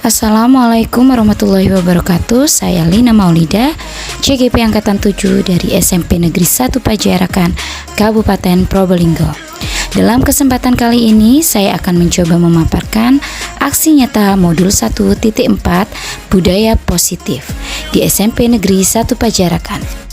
Assalamualaikum warahmatullahi wabarakatuh. Saya Lina Maulida, CGP Angkatan 7 dari SMP Negeri 1 Pajarakan, Kabupaten Probolinggo. Dalam kesempatan kali ini, saya akan mencoba memaparkan aksi nyata modul 1.4 Budaya Positif di SMP Negeri 1 Pajarakan.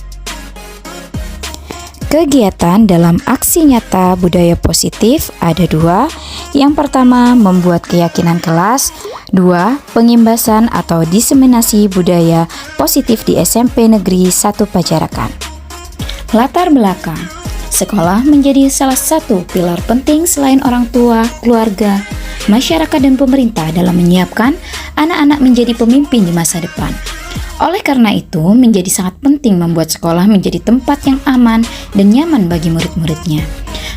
Kegiatan dalam aksi nyata budaya positif ada dua. Yang pertama, membuat keyakinan kelas. Dua, pengimbasan atau diseminasi budaya positif di SMP Negeri 1 Pajarakan. Latar belakang: sekolah menjadi salah satu pilar penting selain orang tua, keluarga, masyarakat, dan pemerintah dalam menyiapkan anak-anak menjadi pemimpin di masa depan. Oleh karena itu, menjadi sangat penting membuat sekolah menjadi tempat yang aman dan nyaman bagi murid-muridnya.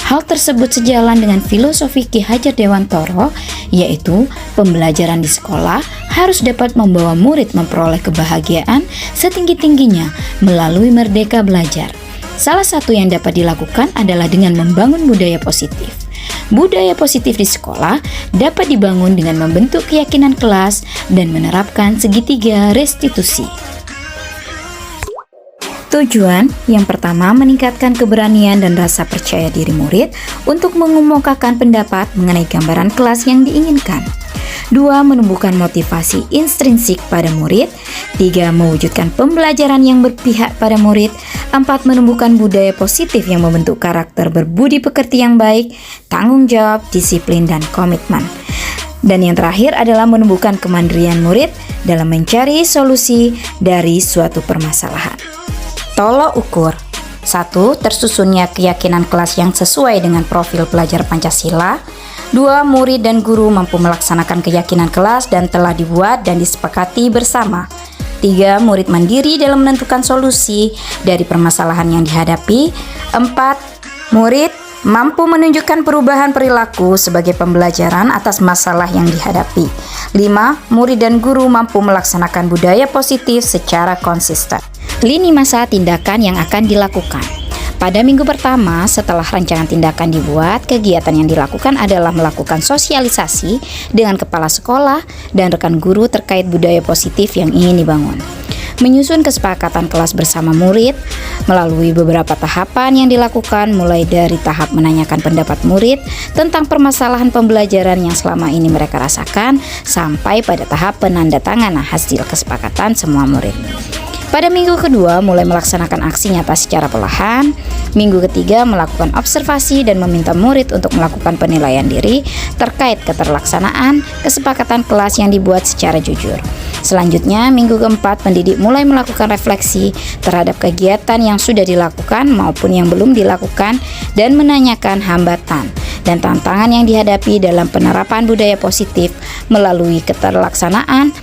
Hal tersebut sejalan dengan filosofi Ki Hajar Dewantoro, yaitu pembelajaran di sekolah harus dapat membawa murid memperoleh kebahagiaan setinggi-tingginya melalui merdeka belajar. Salah satu yang dapat dilakukan adalah dengan membangun budaya positif. Budaya positif di sekolah dapat dibangun dengan membentuk keyakinan kelas dan menerapkan segitiga restitusi. Tujuan yang pertama, meningkatkan keberanian dan rasa percaya diri murid untuk mengemukakan pendapat mengenai gambaran kelas yang diinginkan. 2. Menumbuhkan motivasi intrinsik pada murid. 3. Mewujudkan pembelajaran yang berpihak pada murid. 4. Menumbuhkan budaya positif yang membentuk karakter berbudi pekerti yang baik, tanggung jawab, disiplin, dan komitmen. Dan yang terakhir adalah menumbuhkan kemandirian murid dalam mencari solusi dari suatu permasalahan. Tolok ukur: 1. Tersusunnya keyakinan kelas yang sesuai dengan profil pelajar Pancasila. 2. Murid dan guru mampu melaksanakan keyakinan kelas dan telah dibuat dan disepakati bersama. 3. Murid mandiri dalam menentukan solusi dari permasalahan yang dihadapi. 4. Murid mampu menunjukkan perubahan perilaku sebagai pembelajaran atas masalah yang dihadapi. 5. Murid dan guru mampu melaksanakan budaya positif secara konsisten. Lini masa tindakan yang akan dilakukan. Pada minggu pertama setelah rancangan tindakan dibuat, kegiatan yang dilakukan adalah melakukan sosialisasi dengan kepala sekolah dan rekan guru terkait budaya positif yang ingin dibangun. Menyusun kesepakatan kelas bersama murid melalui beberapa tahapan yang dilakukan, mulai dari tahap menanyakan pendapat murid tentang permasalahan pembelajaran yang selama ini mereka rasakan, sampai pada tahap penandatanganan hasil kesepakatan semua murid. Pada minggu kedua mulai melaksanakan aksi nyata secara perlahan. Minggu ketiga melakukan observasi dan meminta murid untuk melakukan penilaian diri terkait keterlaksanaan kesepakatan kelas yang dibuat secara jujur. Selanjutnya, minggu keempat pendidik mulai melakukan refleksi terhadap kegiatan yang sudah dilakukan maupun yang belum dilakukan dan menanyakan hambatan dan tantangan yang dihadapi dalam penerapan budaya positif melalui keterlaksanaan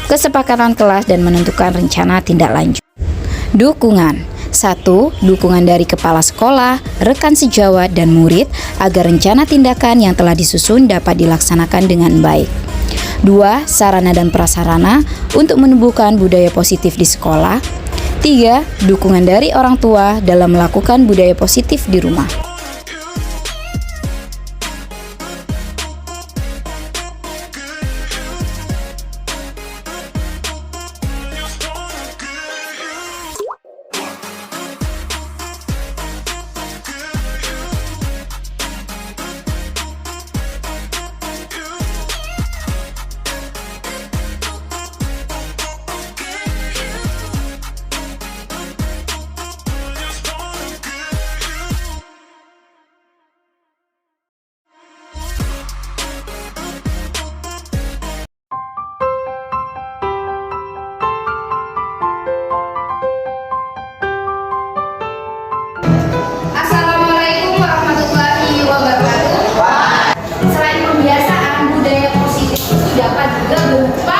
kesepakatan kelas dan menentukan rencana tindak lanjut. Dukungan: 1. Dukungan dari kepala sekolah, rekan sejawat, dan murid agar rencana tindakan yang telah disusun dapat dilaksanakan dengan baik. 2. Sarana dan prasarana untuk menumbuhkan budaya positif di sekolah. 3. Dukungan dari orang tua dalam melakukan budaya positif di rumah. Assalamualaikum warahmatullahi wabarakatuh. Selain pembiasaan, budaya positif itu dapat juga berupa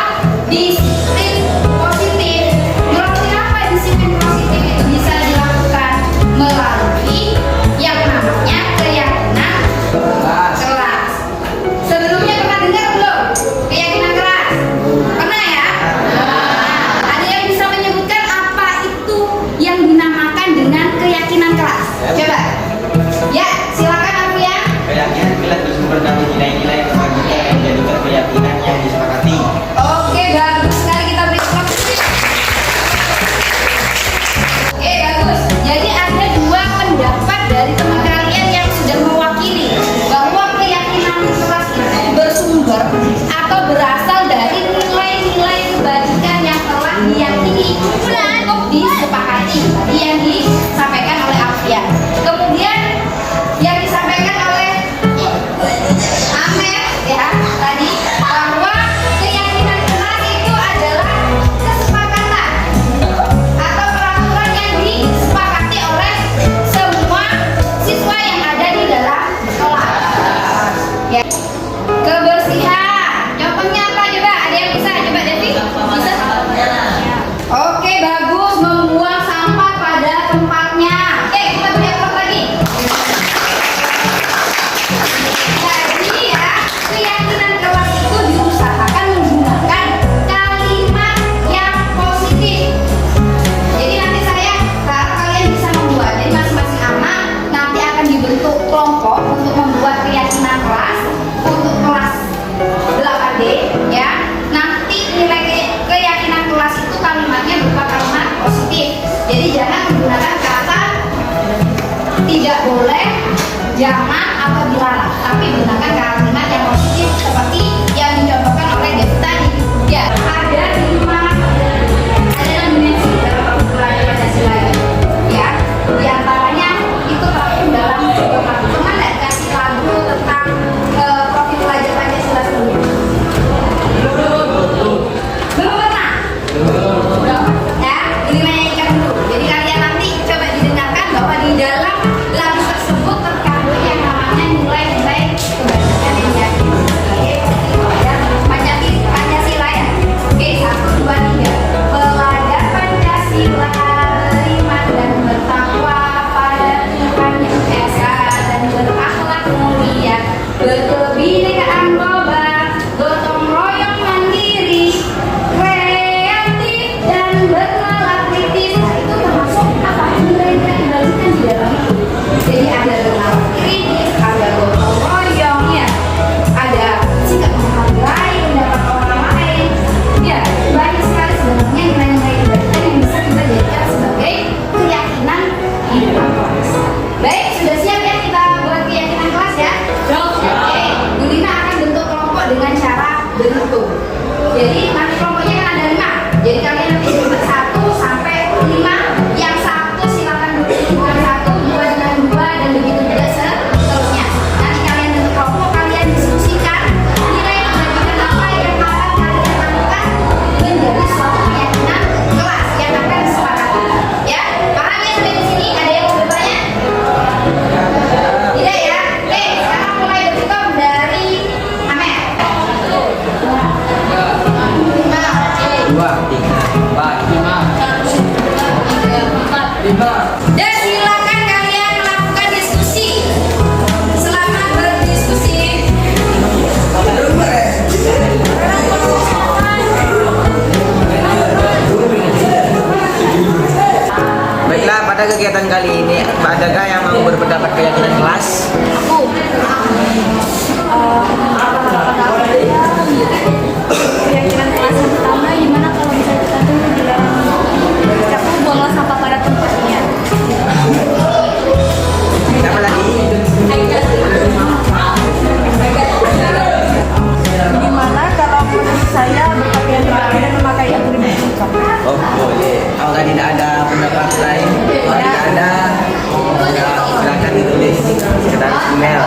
disiplin positif. Menurut apa disiplin positif itu bisa dilakukan? Melalui yang namanya keyakinan kelas. Sebelumnya pernah dengar belum keyakinan kelas? Pernah ya? Ada yang bisa menyebutkan apa itu yang dinamakan dengan keyakinan kelas? Coba. Ya, silakan Alfian. Keyakinan kelas bersumber dari nilai-nilai kebahagiaan yang menjadikan keyakinan yang disepakati. Oke. tidak boleh, jangan, atau dilarang, tapi gunakan kalimat yang positif seperti yang dicontohkan oleh Dev tadi. Ya, ada 5 dimensi dalam kartu pelajar Pancasila ini. Ya, diantaranya itu terkait dalam sebuah kartu. Teman nggak kasih lagu tentang profil pelajar Pancasila sebelumnya? Belum pernah? Belum. Ya, ini menyanyikan dulu. Jadi kalian nanti coba didengarkan bahwa di dalam lagu tersebut terkandung yang namanya nilai-nilai kebajikan yang diyakini sebagai pelajar Pancasila ya. Oke, 1, 2, 3. Pelajar Pancasila beriman dan bertakwa pada Tuhan yang esa dan berakhlak mulia, berkebinekaan global, gotong royong mandiri, kreatif dan bernalar kritis. Nah, itu termasuk apa? Nilai-nilai kebajikan di dalam itu. Jadi ada bernalar kritis, ada gotong royong ya, ada sikap menghargai pendapat orang lain. Ya, banyak sekali sebenarnya nilai-nilai kebajikan yang bisa kita jadikan sebagai keyakinan hidup kelas. Baik, sudah siap ya kita buat keyakinan kelas ya? Oke, Bu Lina akan bentuk kelompok dengan cara bentuk. Jadi nanti kelompoknya kan ada 5. Jadi kalian nanti bentuk 1 sampai 5. Yang 1 silakan duduk dengan 1, 2 dengan 2, dan begitu juga seterusnya. Nanti kalian bentuk kelompok, kalian diskusikan nilai kebajikan apa yang akan kalian lakukan menjadi suatu keyakinan kelas yang akan disepakati. Ya, paham ya sampai di sini? Ada yang mau bertanya? Tidak ya? Oke, sekarang mulai berhitung dari Amer. 5. Dan silakan kalian melakukan diskusi. Selamat berdiskusi. Baiklah, pada kegiatan kali ini adakah yang mau berpendapat keyakinan kelas? Keyakinan kelas yang pertama gimana kalau misalnya kita tuh dilarang buang sampah pada tempatnya. Apa lagi? Gimana kalau menurut saya berpakaian rapi dan memakai atribut lengkap? Oh boleh. Apakah tidak ada pendapat lain? Kalau tidak ada, ya, silakan ditulis sekitar email.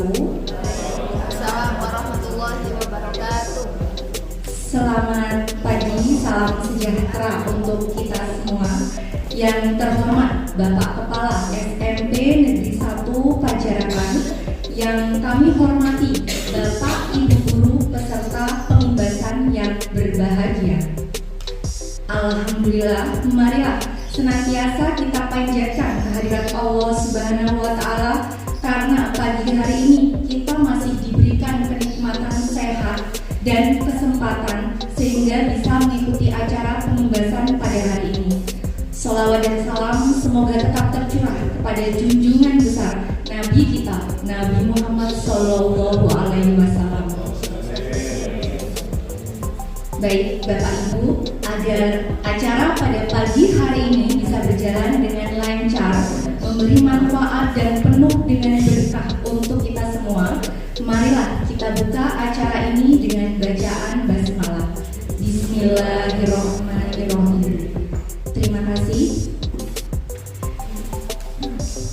wabarakatuh. Assalamualaikum warahmatullahi wabarakatuh. Selamat pagi, salam sejahtera untuk kita semua. Yang terhormat Bapak Kepala SMP Negeri 1 Pajarakan, yang kami hormati Bapak Ibu Guru peserta pengimbasan yang berbahagia. Alhamdulillah, marilah senantiasa kita panjatkan kehadirat Allah Subhanahu wa Ta'ala, karena pagi hari ini kita masih diberikan kenikmatan sehat dan kesempatan sehingga bisa mengikuti acara pengimbasan pada hari ini. Sholawat dan salam semoga tetap tercurah kepada junjungan besar Nabi kita, Nabi Muhammad Sallallahu Alaihi Wasallam. Baik Bapak Ibu, agar acara pada pagi hari ini bisa berjalan dengan lancar, memberi manfaat dan penuh dengan berkah untuk kita semua, marilah kita buka acara ini dengan bacaan basmalah. Bismillahirrahmanirrahim. Terima kasih.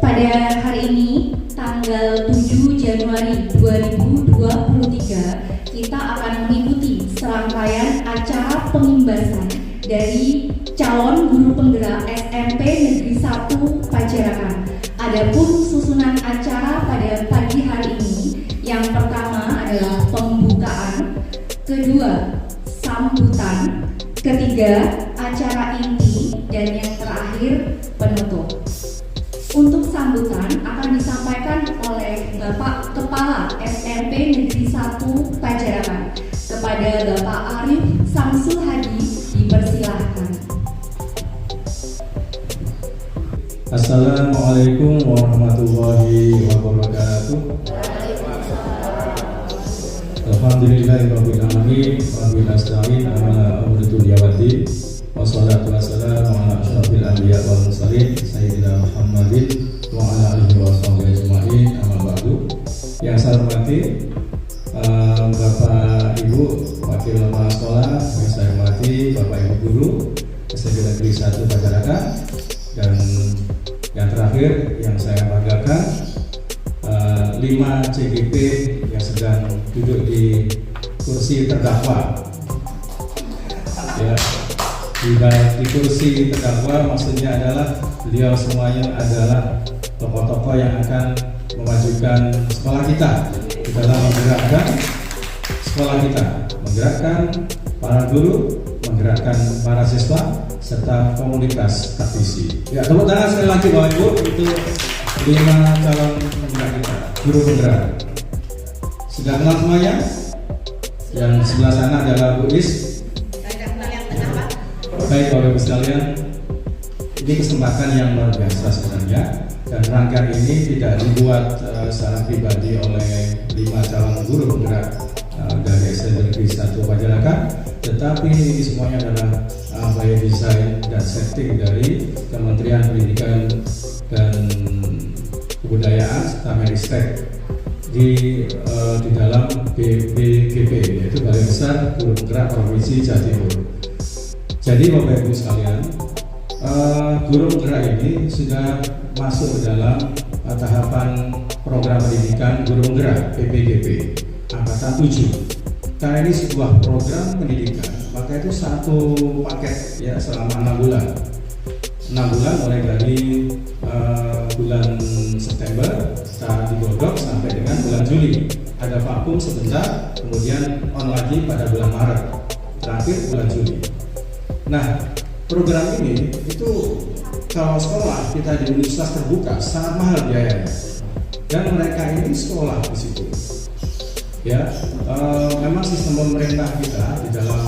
Pada hari ini, tanggal 7 Januari 2023, kita akan mengikuti serangkaian acara pengimbasan dari calon guru penggerak SMP Negeri 1 Pajarakan. Adapun susunan acara pada pagi hari ini, yang pertama adalah pembukaan, kedua sambutan, ketiga acara inti, dan yang terakhir penutup. Untuk sambutan akan disampaikan oleh Bapak Kepala SMP Negeri 1 Pajarakan. Kepada Bapak Arif Samsul Hadi dipersilahkan. Assalamualaikum warahmatullahi wabarakatuh. Alhamdulillahirabbil alamin wa bihi nasta'in ala umuri dunya waddin. Wassalatu wassalamu ala asyrofil anbiya wal mursalin sayyidina Muhammadin wa ala alihi wa sahbihi ajma'in, amma ba'du. Yang saya hormati Bapak Ibu Wakil Kepala Sekolah, yang saya hormati Bapak Ibu Guru SMP Negeri 1 Pajarakan, dan yang terakhir yang saya banggakan 5 CGP yang sedang duduk di kursi terdakwa. Ya, di kursi terdakwa maksudnya adalah beliau semuanya adalah tokoh-tokoh yang akan memajukan sekolah kita di dalam menggerakkan sekolah kita, menggerakkan para guru, menggerakkan para siswa serta komunitas praktisi. Ya, tepuk tangan sekali lagi Bapak Ibu untuk 5 calon penggerak kita, guru penggerak. Sudah kenal semuanya? Yang sebelah sana adalah Bu Is. Baik Bapak Ibu sekalian, ini kesempatan yang luar biasa sebenarnya, dan rangkaian ini tidak dibuat secara pribadi oleh 5 calon guru penggerak dari SMP Negeri 1 Pajarakan, tetapi ini semuanya adalah by design dan setting dari Kementerian Pendidikan dan Kebudayaan serta Menristek di dalam BPGP, yaitu Balai Besar Guru Penggerak Provinsi Jawa Timur. Jadi Bapak Ibu sekalian, guru penggerak ini sudah masuk ke dalam tahapan program pendidikan guru penggerak PPGP angkatan 7. Karena ini sebuah program pendidikan, maka itu satu paket ya selama 6 bulan. 6 bulan mulai dari bulan September saat digodok sampai dengan bulan Juli. Ada vakum sebentar, kemudian on lagi pada bulan Maret, terakhir bulan Juli. Nah, program ini itu kalau sekolah kita di universitas terbuka sangat mahal biayanya, dan mereka ini sekolah di situ. Ya, memang sistem pemerintah kita di dalam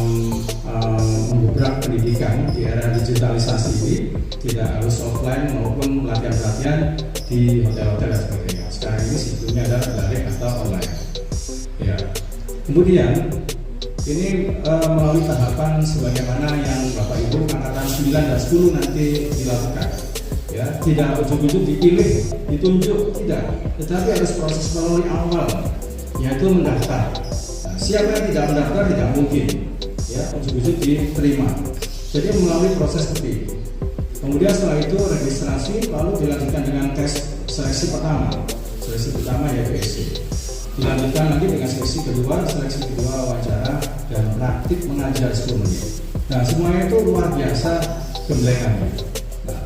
menggebrak pendidikan di era digitalisasi ini tidak harus offline maupun pelatihan-pelatihan di hotel-hotel dan sebagainya. Sekarang ini sistemnya adalah daring atau online. Ya, kemudian ini melalui tahapan sebagaimana yang Bapak Ibu angkatan 9 dan 10 nanti dilakukan. Ya, tidak ujuk-ujuk dipilih, ditunjuk, tidak, tetapi harus proses melalui awal, yaitu mendaftar. Nah, siapa yang tidak mendaftar tidak mungkin ya ujuk-ujuk diterima. Jadi melalui proses seperti itu. Kemudian setelah itu registrasi, lalu dilanjutkan dengan tes seleksi pertama. Seleksi pertama yaitu SC. Dilanjutkan lagi dengan seleksi kedua wawancara dan praktik mengajar 10 menit. Nah, semuanya itu luar biasa gemblengannya. Nah,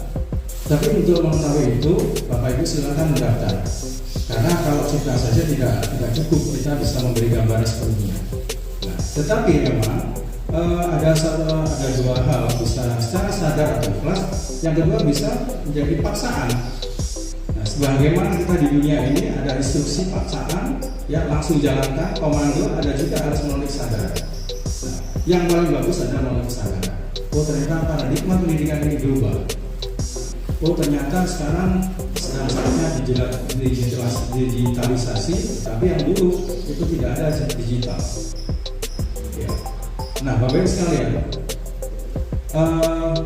tapi untuk mengetahui itu, Bapak Ibu silakan mendaftar. Karena kalau kita saja tidak cukup, kita bisa memberi gambaran sepenuhnya. Nah, tetapi memang ada dua hal, bisa secara sadar atau ikhlas. Yang kedua bisa menjadi paksaan. Nah, sebagaimana kita di dunia ini ada instruksi paksaan, ya langsung jalankan, komando, ada juga harus melalui kesadaran. Nah, yang paling bagus adalah melalui kesadaran. Oh, ternyata paradigma pendidikan ini berubah. Oh, ternyata sekarang sedang saatnya digitalisasi, tapi yang dulu itu tidak ada digital. Ya. Nah, Bapak Ibu sekalian,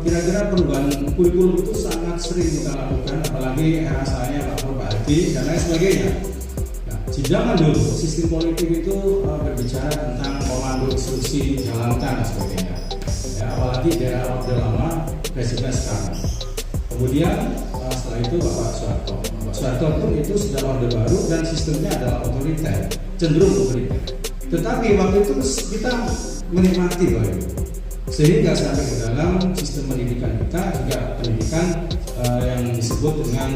kira-kira perubahan kurikulum itu sangat sering kita lakukan, apalagi era saya Pak Adi dan lain sebagainya. Nah, di zaman dulu sistem politik itu berbicara tentang komando, instruksi, jalankan dan sebagainya. Ya, apalagi di era Orde Lama, Presiden sekarang. Kemudian setelah itu Bapak Soeharto pun itu sudah Orde Baru dan sistemnya adalah otoriter, cenderung otoriter. Tetapi waktu itu kita menikmati Bapak Ibu. Sehingga sampai ke dalam sistem pendidikan kita juga pendidikan yang disebut dengan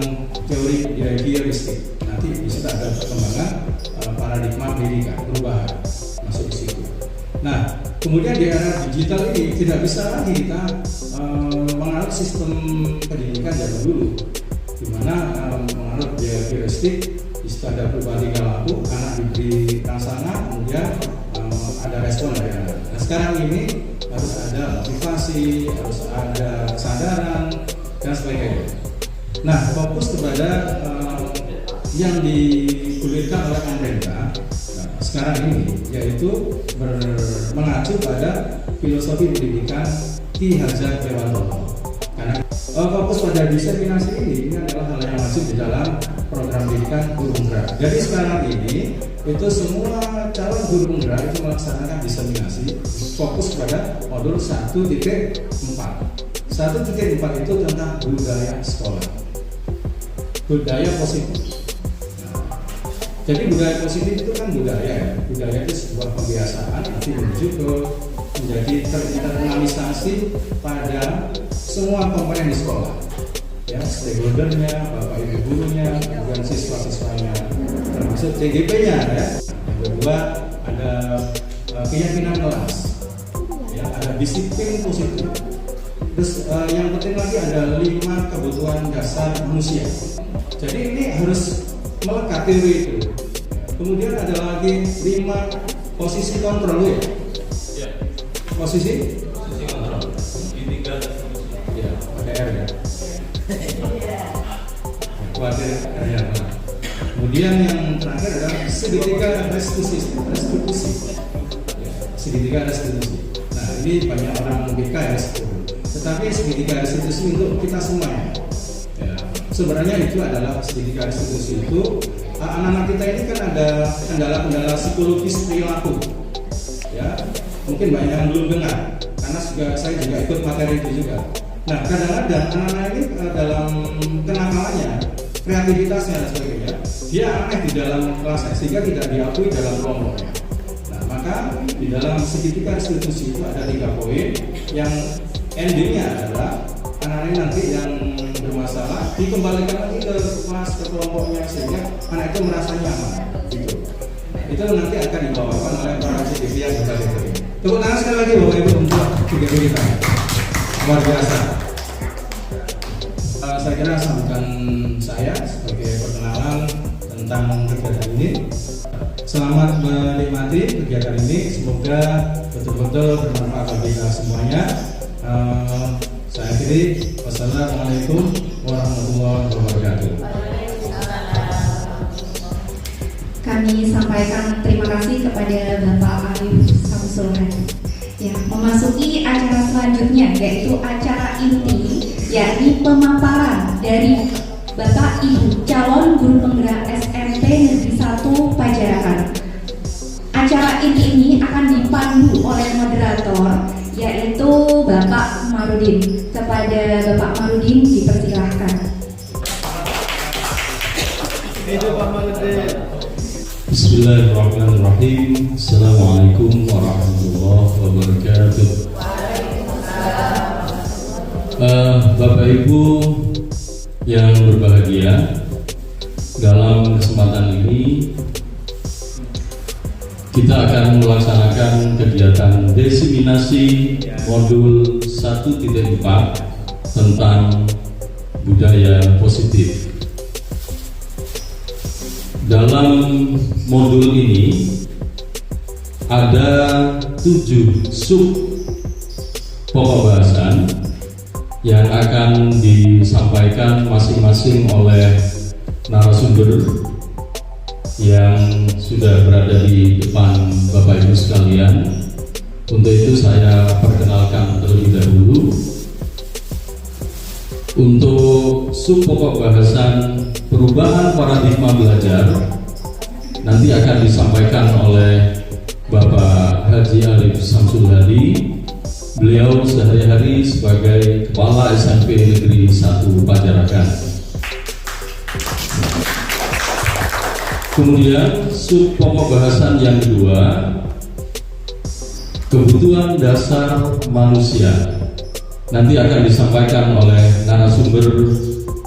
teori behavioristik. Nanti di situ ada perkembangan paradigma pendidikan, perubahan masuk di situ. Nah, kemudian di era digital ini tidak bisa lagi kita menganut sistem pendidikan zaman dulu, di mana menganut behavioristik. Di situ ada perubahan tingkah laku, anak diberi rangsangan, kemudian ada respon dari anak. Nah, sekarang ini harus ada motivasi, harus ada kesadaran dan sebagainya. Nah, fokus kepada yang digulirkan oleh pemerintah sekarang ini, yaitu mengacu pada filosofi pendidikan Ki Hajar Dewantoro. Karena fokus pada diseminasi ini adalah hal yang wajib di dalam program pendidikan guru penggerak. Jadi sekarang ini itu semua calon guru penggerak itu melaksanakan diseminasi, fokus pada modul 1.4. 1.4 itu tentang budaya sekolah, budaya positif. Jadi budaya positif itu kan budaya ya. Budaya itu sebuah kebiasaan nanti menuju ke menjadi terinternalisasi pada semua komponen di sekolah. Ya, stakeholdernya, bapak ibu gurunya, kemudian siswa-siswanya, termasuk TGP-nya ya. Yang kedua ada keyakinan kelas. Ya, ada disiplin positif. Terus yang penting lagi ada 5 kebutuhan dasar manusia. Jadi ini harus melekat teori itu. Kemudian ada lagi 5 posisi kontrol ya. Posisi kontrol. Ya, ada R ya. Kuadrat R ya. Kemudian yang terakhir adalah segitiga restitusi. Ya, segitiga restitusi. Nah, ini banyak orang memikirkan ya. Tetapi segitiga restitusi untuk kita semuanya. Ya, sebenarnya itu adalah segitiga restitusi itu. Anak-anak kita ini kan ada kendala-kendala psikologis perilaku. Ya, mungkin banyak yang belum dengar karena saya juga ikut materi itu juga. Nah, kadang-kadang anak-anak ini dalam kenakalannya, kreativitasnya dan sebagainya, dia aneh di dalam kelasnya sehingga tidak diakui dalam kelompoknya. Nah, maka di dalam segitiga restitusi itu ada 3 poin yang endingnya adalah anak-anak nanti yang bermasalah dikembalikan lagi ke kelas, ke kelompoknya sehingga anak itu merasa nyaman gitu. Itu nanti akan dibawakan oleh para CDP yang berbagai ini. Tepuk tangan sekali lagi Bapak Ibu untuk CDP kita. Luar biasa. Saya kira sambutan saya sebagai perkenalan tentang kegiatan ini. Selamat menikmati kegiatan ini. Semoga betul-betul bermanfaat bagi kita semuanya. Saya akhiri. Wassalamualaikum warahmatullahi wabarakatuh. Kami sampaikan terima kasih kepada Bapak Arif Samsul Hadi. Ya, memasuki acara selanjutnya yaitu acara inti, yakni pemaparan dari Bapak Ibu calon guru penggerak SMP Negeri 1 Pajarakan. Acara inti ini akan dipandu oleh moderator yaitu Bapak Marudin. Kepada Bapak Marudin dipersilahkan. Bismillahirrahmanirrahim. Bismillahirrahmanirrahim. Assalamualaikum warahmatullahi wabarakatuh. Bapak Ibu yang berbahagia, dalam kesempatan ini kita akan melaksanakan kegiatan desiminasi modul 1.4 tentang budaya positif. Dalam modul ini ada 7 sub pokok bahasan yang akan disampaikan masing-masing oleh narasumber yang sudah berada di depan Bapak Ibu sekalian. Untuk itu saya perkenalkan terlebih dahulu. Untuk sub pokok bahasan perubahan paradigma belajar nanti akan disampaikan oleh Bapak Haji Arif Samsul Hadi. Beliau sehari-hari sebagai Kepala SMP Negeri 1 Panjarakan. Kemudian sub pokok bahasan yang kedua, kebutuhan dasar manusia, nanti akan disampaikan oleh narasumber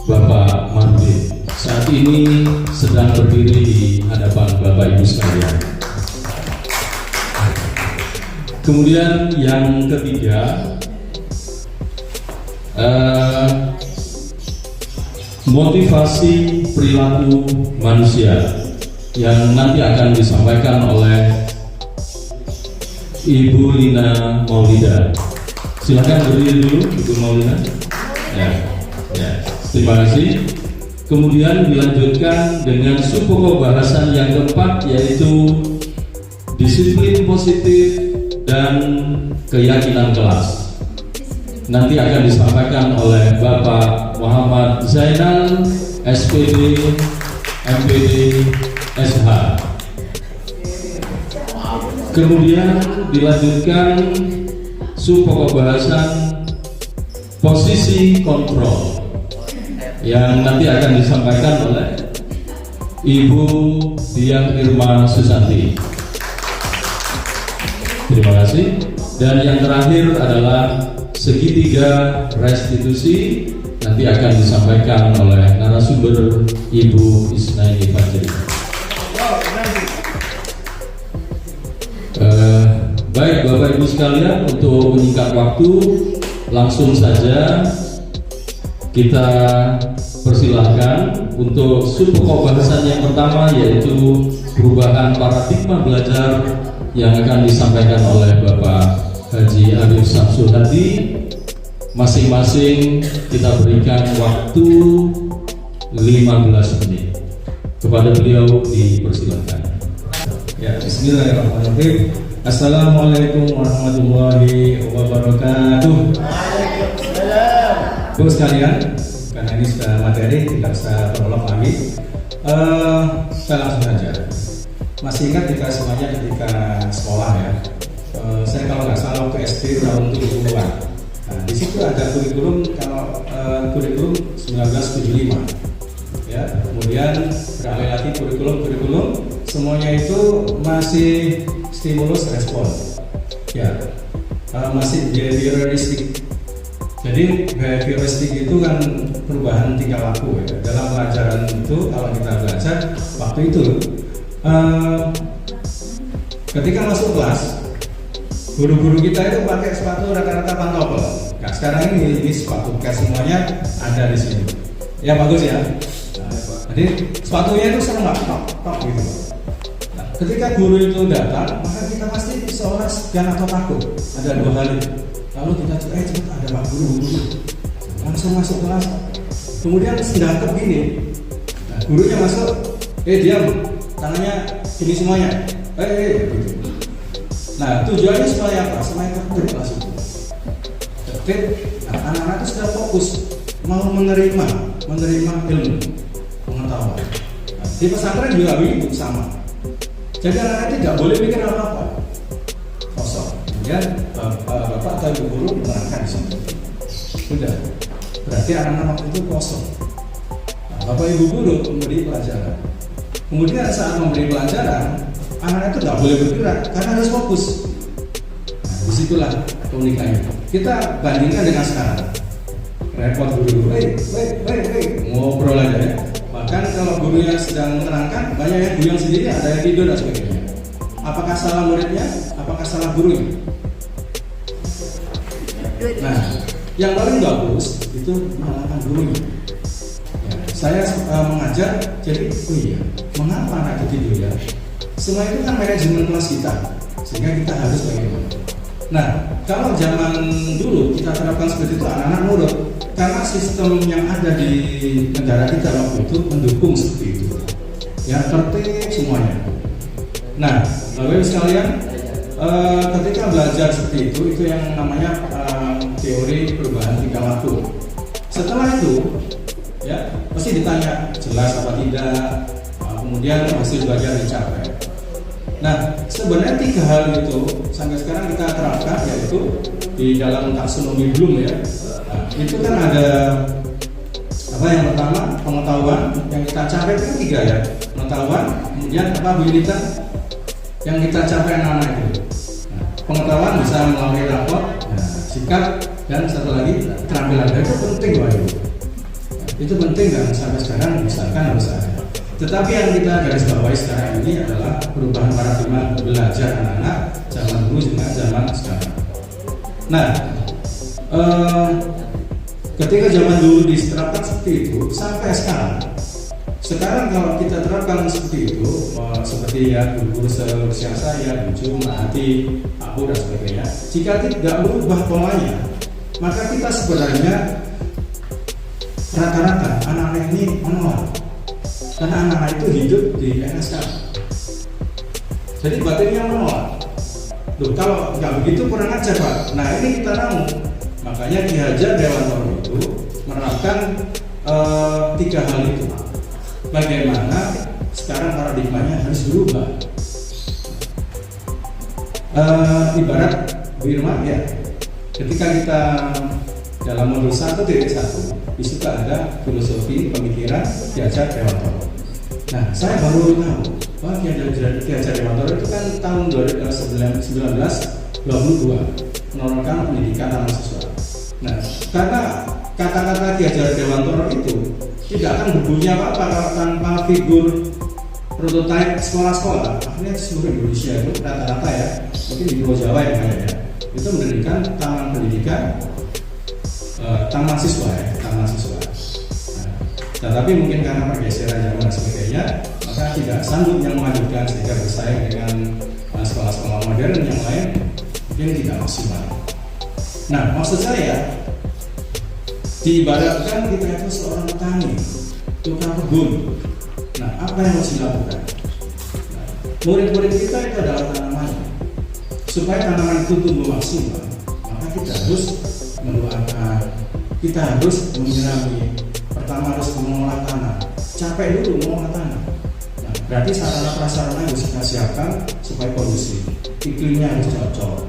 Bapak Marudin. Saat ini sedang berdiri di hadapan Bapak Ibu sekalian. Kemudian yang ketiga, motivasi perilaku manusia yang nanti akan disampaikan oleh Ibu Lina Maulida. Silakan berdiri dulu, Ibu Maulida. Ya, terima kasih. Kemudian dilanjutkan dengan sub pokok bahasan yang keempat, yaitu disiplin positif dan keyakinan kelas. Nanti akan disampaikan oleh Bapak Muhammad Zainal, SPD, MPD, SH. Kemudian dilanjutkan sub pokok bahasan posisi kontrol yang nanti akan disampaikan oleh Ibu Dian Irma Susanti. Terima kasih. Dan yang terakhir adalah segitiga restitusi, nanti akan disampaikan oleh narasumber Ibu Isnaini Fajri. Baik Bapak Ibu sekalian, untuk menyingkat waktu, langsung saja kita persilahkan untuk sub pokok bahasan yang pertama, yaitu perubahan paradigma belajar yang akan disampaikan oleh Bapak Haji Arif Samsul Hadi. Masing-masing kita berikan waktu 15 menit. Kepada beliau dipersilakan. Ya, Bismillahirrahmanirrahim. Assalamualaikum warahmatullahi wabarakatuh. Bu sekalian, karena ini sudah materi, tidak usah prolog lagi. Saya langsung saja. Masih ingat kita semuanya ketika sekolah ya? Saya kalau nggak salah waktu SD tahun 70-an. Nah, di situ ada kurikulum, kalau kurikulum 1975. Ya, kemudian beralih lagi kurikulum semuanya itu masih stimulus respon. Ya, masih behavioristik. Jadi behavioristik itu kan perubahan tingkah laku ya. Dalam pelajaran itu kalau kita belajar waktu itu ketika masuk kelas, guru-guru kita itu pakai sepatu rata-rata pantofel. Nah, sekarang ini sepatu bekas semuanya ada di sini. Ya bagus ya. Jadi sepatunya itu sering top gitu. Nah, ketika guru itu datang, maka kita pasti seolah segan atau takut. Ada dua hal itu. Lalu kita cepet ada Pak Guru, langsung masuk kelas. Kemudian sedangkan begini, nah, gurunya masuk, diam, tangannya gini semuanya, gitu. Nah tujuannya supaya apa? Supaya tertib kelas itu. Tertib, nah, anak-anak itu sudah fokus mau menerima ilmu, pengetahuan. Nah, di pesantren juga begitu sama. Jadi anak-anak tidak boleh mikir apa-apa, kosong. Kemudian bapak atau ibu guru menerangkan di sini. Sudah, berarti anak-anak waktu itu kosong. Nah, bapak ibu guru memberi pelajaran. Kemudian saat memberi pelajaran, anak itu nggak boleh bergerak karena harus fokus. Nah, disitulah keunikannya. Kita bandingkan dengan sekarang. Repot guru, ngobrol aja ya. Bahkan kalau gurunya sedang menerangkan, banyak yang goyang sendiri, ada yang tidur dan sebagainya. Apakah salah muridnya? Apakah salah gurunya? Nah, yang paling bagus itu menyalahkan gurunya. Ya, saya mengajar, jadi mengapa anak itu tidur ya? Semua itu kan manajemen kelas kita, sehingga kita harus bagaimana. Nah, kalau zaman dulu kita terapkan seperti itu, anak-anak nurut. Karena sistem yang ada di negara kita waktu itu mendukung seperti itu, ya tertib semuanya. Nah, Bapak-Ibu sekalian, ketika belajar seperti itu yang namanya teori perubahan tingkah laku. Setelah itu, ya pasti ditanya jelas apa tidak, kemudian hasil belajar dicapai. Nah, sebenarnya 3 hal itu sampai sekarang kita terapkan, yaitu di dalam taksonomi Bloom ya. Nah, itu kan ada apa, yang pertama pengetahuan, yang kita capai itu 3 ya, pengetahuan, kemudian apa Bu Yunita yang kita capai anak-anak itu. Nah, pengetahuan bisa melalui rapor, sikap, dan satu lagi keterampilan. Itu penting Pak Ibu. Nah, itu penting dan sampai sekarang misalkan harus ada. Tetapi yang kita garis bawahi sekarang ini adalah perubahan paradigma belajar anak-anak zaman dulu dengan zaman sekarang. Nah, ketika zaman dulu diterapkan seperti itu sampai sekarang kalau kita terapkan seperti itu, seperti ya guru-guru seusia saya, Buju, Mbak Hati, aku dan sebagainya, jika tidak berubah polanya, maka kita sebenarnya rata-rata anak-anak ini menolak. Karena anak-anak itu hidup di NSK, jadi batinnya menolak. Loh, kalau nggak begitu kurang ajar Pak. Nah ini kita ramu. Makanya Ki Hajar Dewantoro itu menerapkan 3 hal itu. Bagaimana sekarang paradigmanya harus berubah. Ibarat Bu Irma ya, ketika kita dalam modul 1.1 di situ ada filosofi pemikiran Ki Hajar Dewantoro. Nah, saya baru tahu bahwa Ki Hajar Dewantoro itu kan tahun 1922 menurunkan pendidikan mahasiswa. Nah, karena kata-kata Ki Hajar Dewantoro itu tidak akan berbunyi apa-apa kalau tanpa figur prototipe sekolah-sekolah. Akhirnya seluruh Indonesia itu rata-rata ya, mungkin di Pulau Jawa yang banyak ya, itu mendirikan taman pendidikan, taman mahasiswa ya, taman mahasiswa. Nah, tapi mungkin karena pergeseran zaman dan sebagainya, maka tidak sanggup yang memajukan sehingga bersaing dengan sekolah-sekolah modern yang lain mungkin tidak maksimal. Nah, maksud saya diibaratkan kita itu seorang petani, tukang kebun. Nah, apa yang harus dilakukan? Nah, murid-murid kita itu adalah tanaman. Supaya tanaman itu tumbuh maksimal, maka kita harus mendoakan, kita harus menyirami. Pertama harus mengolah tanah, capek dulu mengolah tanah. Nah, berarti sarana prasarana harus kita siapkan supaya kondusif, iklimnya harus cocok.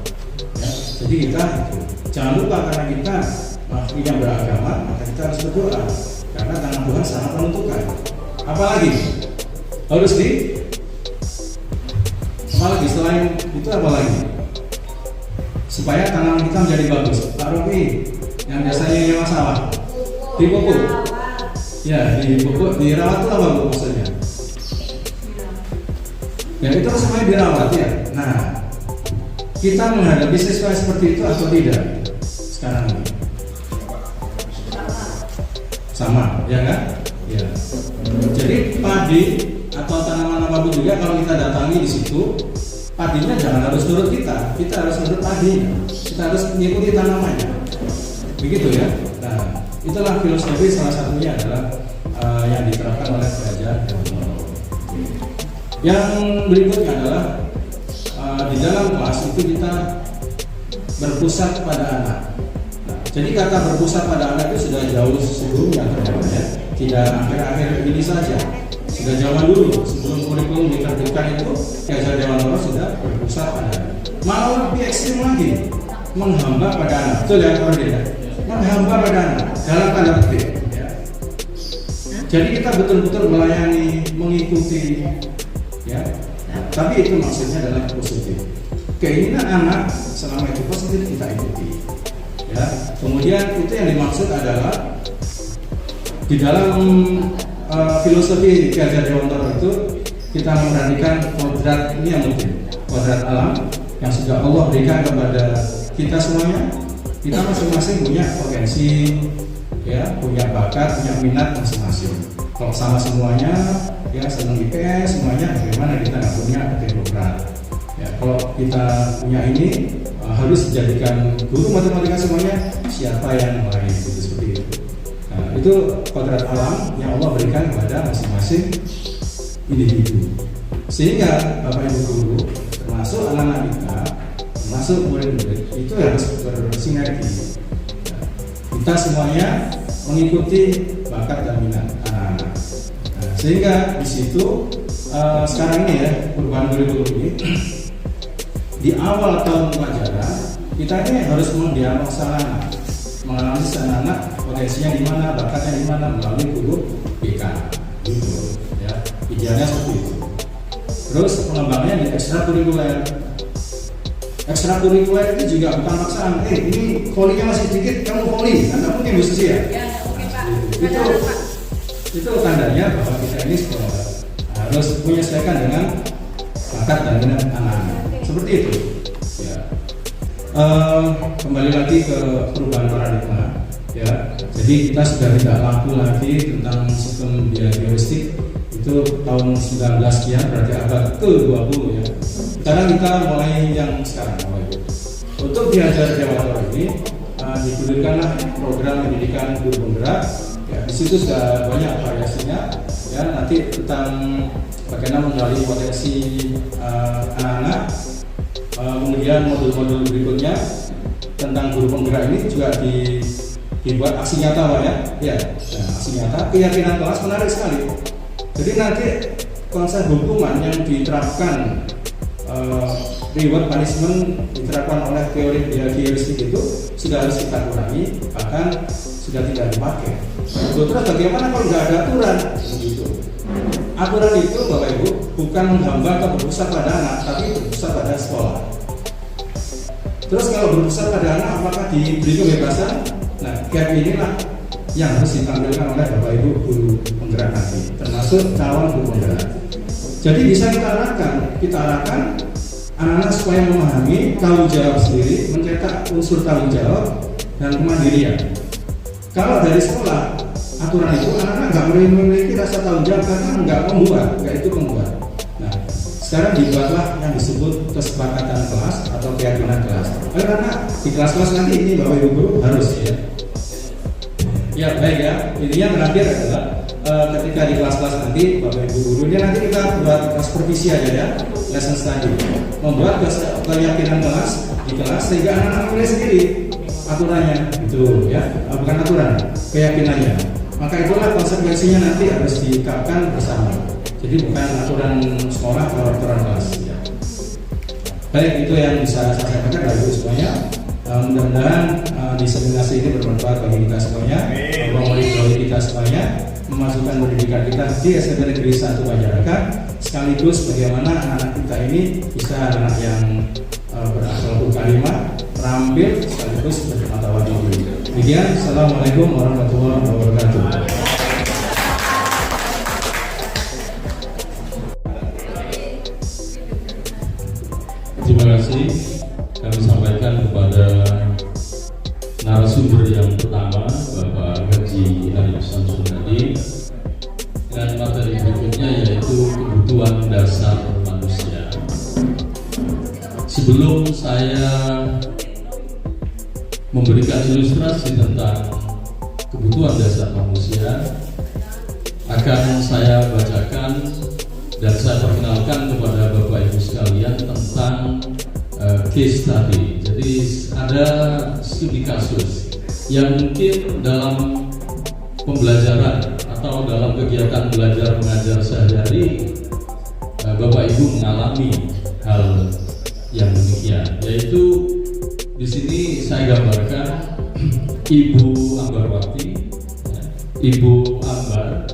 Ya, jadi kita itu jangan lupa karena kita yang beragama, maka kita harus berdoa karena tangan Tuhan sangat menentukan. Apalagi apalagi selain itu apalagi supaya tanaman kita menjadi bagus. Pak Rofi yang biasanya nyewa sawah dipupuk, ya dipupuk, dirawat itu apa Bu maksudnya? Ya itu semuanya dirawat ya. Nah, kita menghadapi siswa seperti itu atau tidak sekarang ini? Sama, ya kan? Ya. Jadi padi atau tanaman apapun juga kalau kita datangi di situ, padinya jangan harus nurut kita harus nurut padinya, kita harus mengikuti tanamannya, begitu ya. Nah, itulah filosofi salah satunya adalah yang diterapkan oleh Ki Hajar Dewantoro. Yang berikutnya adalah di dalam kelas itu kita berpusat pada anak. Jadi kata berpusat pada anak itu sudah jauh sebelumnya ya. Tidak akhir-akhir ini saja. Sudah zaman dulu sebelum kurikulum diterbitkan itu Ki Hajar Dewantoro sudah berpusat pada anak. Malah lebih ekstrim lagi, menghamba pada anak. Betul ya Pak ya? Menghamba pada anak dalam tanda petik. Ya. Jadi kita betul-betul melayani, mengikuti, ya. Tapi itu maksudnya adalah positif. Keinginan anak selama itu positif kita ikuti, ya. Kemudian itu yang dimaksud adalah di dalam filosofi Ki Hajar Dewantara itu kita memperhatikan kodrat ini yang penting, kodrat alam yang sudah Allah berikan kepada kita semuanya. Kita masing-masing punya potensi, ya, punya bakat, punya minat masing-masing. Kalau sama semuanya, ya senang IPS semuanya, bagaimana kita nggak punya teknokrat? Ya, kalau kita punya ini harus dijadikan guru matematika semuanya, siapa yang lain, gitu, seperti itu. Nah, itu kodrat alam yang Allah berikan kepada masing-masing individu. Sehingga Bapak Ibu guru, termasuk anak-anak kita, termasuk murid-murid, itu harus bersinergi. Kita semuanya mengikuti bakat dan minat anak-anak. Nah, sehingga di situ sekarang ini ya, perubahan kurikulum ini di awal tahun pelajaran kita ini harus mendiagnosa anak, menganalisis anak-anak potensinya di mana, bakatnya di mana melalui guru BK, gitu ya. Idealnya seperti itu. Terus pengembangannya di ekstrakurikuler. Ekstrakurikuler itu juga bukan paksaan. Ini volinya masih sedikit, kamu voli, kan nggak mungkin Bu Susi ya? Ya, oke Pak. Itu tandanya bahwa kita ini harus menyesuaikan dengan bakat dan minat anak-anak. Seperti itu. Ya. Kembali lagi ke perubahan paradigma. Ya. Jadi kita sudah tidak laku lagi tentang sistem diagnostik itu tahun 19 sekian, berarti abad ke-20 ya. Sekarang kita mulai yang sekarang untuk Ki Hajar Dewantara ini digulirkanlah program pendidikan guru penggerak. Ya, di situ sudah banyak variasinya. Ya, nanti tentang bagaimana menggali potensi anak-anak. Kemudian modul-modul berikutnya tentang guru penggerak ini juga dibuat aksi nyata, Pak ya. Ya, nah, aksi nyata. Keyakinan kelas menarik sekali. Jadi nanti konsep hukuman yang diterapkan reward punishment diterapkan oleh teori heuristik itu sudah harus kita kurangi, bahkan sudah tidak dipakai. Terus bagaimana kalau nggak ada aturan? Gitu. Aturan itu Bapak Ibu bukan menghambat atau berpusat pada anak, tapi berpusat pada sekolah. Terus kalau berpusat pada anak, apakah diberi kebebasan? Nah, gap inilah yang harus ditampilkan oleh Bapak Ibu guru penggerak nanti, termasuk calon guru penggerak. Jadi bisa kita arahkan anak-anak supaya memahami tanggung jawab sendiri, mencetak unsur tanggung jawab dan kemandirian. Kalau dari sekolah, aturan itu anak-anak nggak memiliki rasa tanggung jawab karena nggak itu pembuat. Nah, sekarang dibuatlah yang disebut kesepakatan kelas atau keyakinan kelas. Karena di kelas-kelas nanti ini Bapak Ibu guru harus ya. Ya baik ya. Intinya terakhir adalah ketika di kelas-kelas nanti Bapak Ibu gurunya nanti kita buat supervisi aja ya, lesson study, membuat keyakinan kelas di kelas sehingga anak-anak mulai sendiri aturannya itu ya, bukan aturan, keyakinannya. Maka itulah konsekuensinya nanti harus diikatkan bersama. Jadi bukan aturan sekolah atau aturan kelas ya. Baik, itu yang bisa saya sampaikan dari semuanya. Mudah-mudahan diseminasi ini bermanfaat bagi kita semuanya, memori kita semuanya, memasukkan pendidikan kita di SMP Negeri 1 Banjarnegara, sekaligus bagaimana anak-anak kita ini bisa anak yang berakhlakul karimah, terampil, sekaligus bermata wadih. Demikian, assalamualaikum warahmatullahi wabarakatuh. Terima kasih. Kami sampaikan kepada narasumber yang pertama, Bapak Haji Arif Samsul tadi, dan materi berikutnya yaitu kebutuhan dasar manusia. Sebelum saya memberikan ilustrasi tentang kebutuhan dasar manusia, akan saya bacakan dan saya perkenalkan kepada Bapak Ibu sekalian tentang case study. Jadi ada studi kasus yang mungkin dalam pembelajaran atau dalam kegiatan belajar mengajar sehari-hari Bapak Ibu mengalami hal yang demikian. Yaitu di sini saya gambarkan Ibu Ambarwati, Ibu Ambar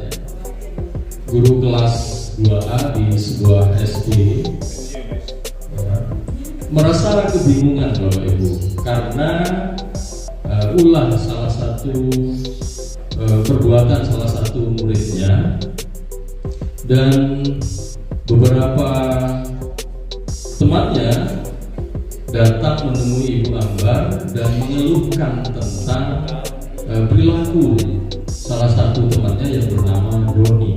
guru kelas 2A di sebuah SD, merasa kebingungan Bapak Ibu karena ulah salah satu perbuatan salah satu muridnya, dan beberapa temannya datang menemui Ibu Ambar dan mengeluhkan tentang perilaku salah satu temannya yang bernama Doni.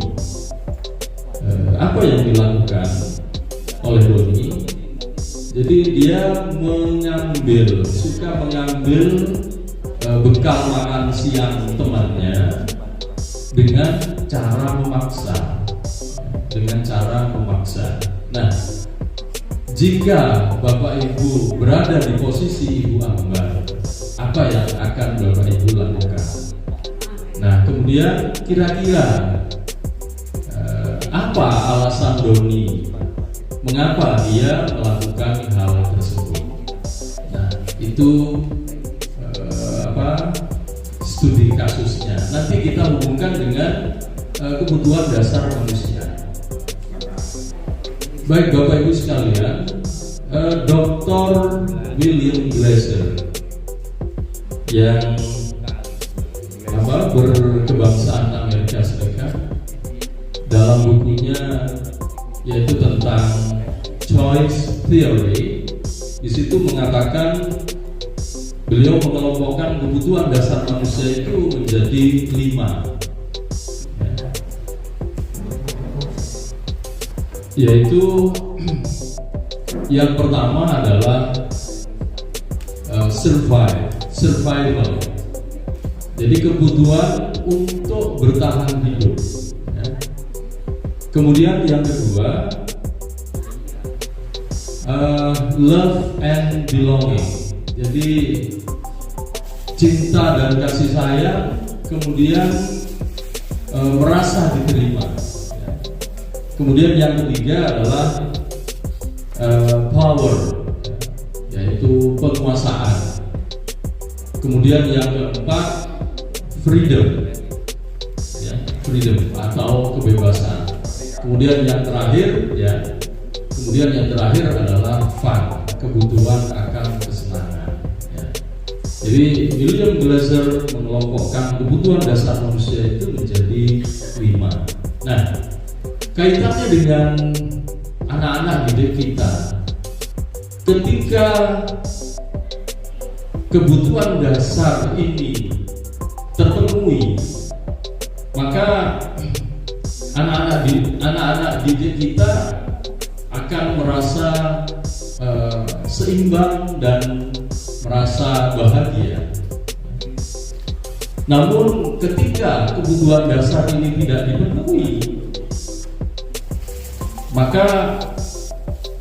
Apa yang dilakukan oleh Doni? Jadi dia suka mengambil bekal makan siang temannya dengan cara memaksa. Nah, jika Bapak Ibu berada di posisi Ibu Ambar, apa yang akan Bapak Ibu lakukan? Nah, kemudian kira-kira apa alasan Doni? Mengapa dia melakukan hal tersebut? Nah, itu studi kasusnya. Nanti kita hubungkan dengan kebutuhan dasar manusia. Baik Bapak Ibu sekalian, Dr. William Glasser yang berkebangsaan Amerika Serikat, dalam bukunya yaitu tentang choice theory, di situ mengatakan beliau mengelompokkan kebutuhan dasar manusia itu menjadi 5, yaitu yang pertama adalah survival. Jadi kebutuhan untuk bertahan hidup. Kemudian yang kedua, love and belonging. Jadi cinta dan kasih sayang, kemudian merasa diterima. Kemudian yang ketiga adalah power, yaitu penguasaan. Kemudian yang keempat, freedom atau kebebasan. Kemudian yang terakhir adalah fun, kebutuhan akan kesenangan. Jadi William Glasser mengelompokkan kebutuhan dasar manusia itu menjadi 5. Nah, kaitannya dengan anak-anak didik kita, ketika kebutuhan dasar ini terpenuhi, maka anak-anak didik kita akan merasa seimbang dan merasa bahagia. Namun ketika kebutuhan dasar ini tidak dipenuhi, maka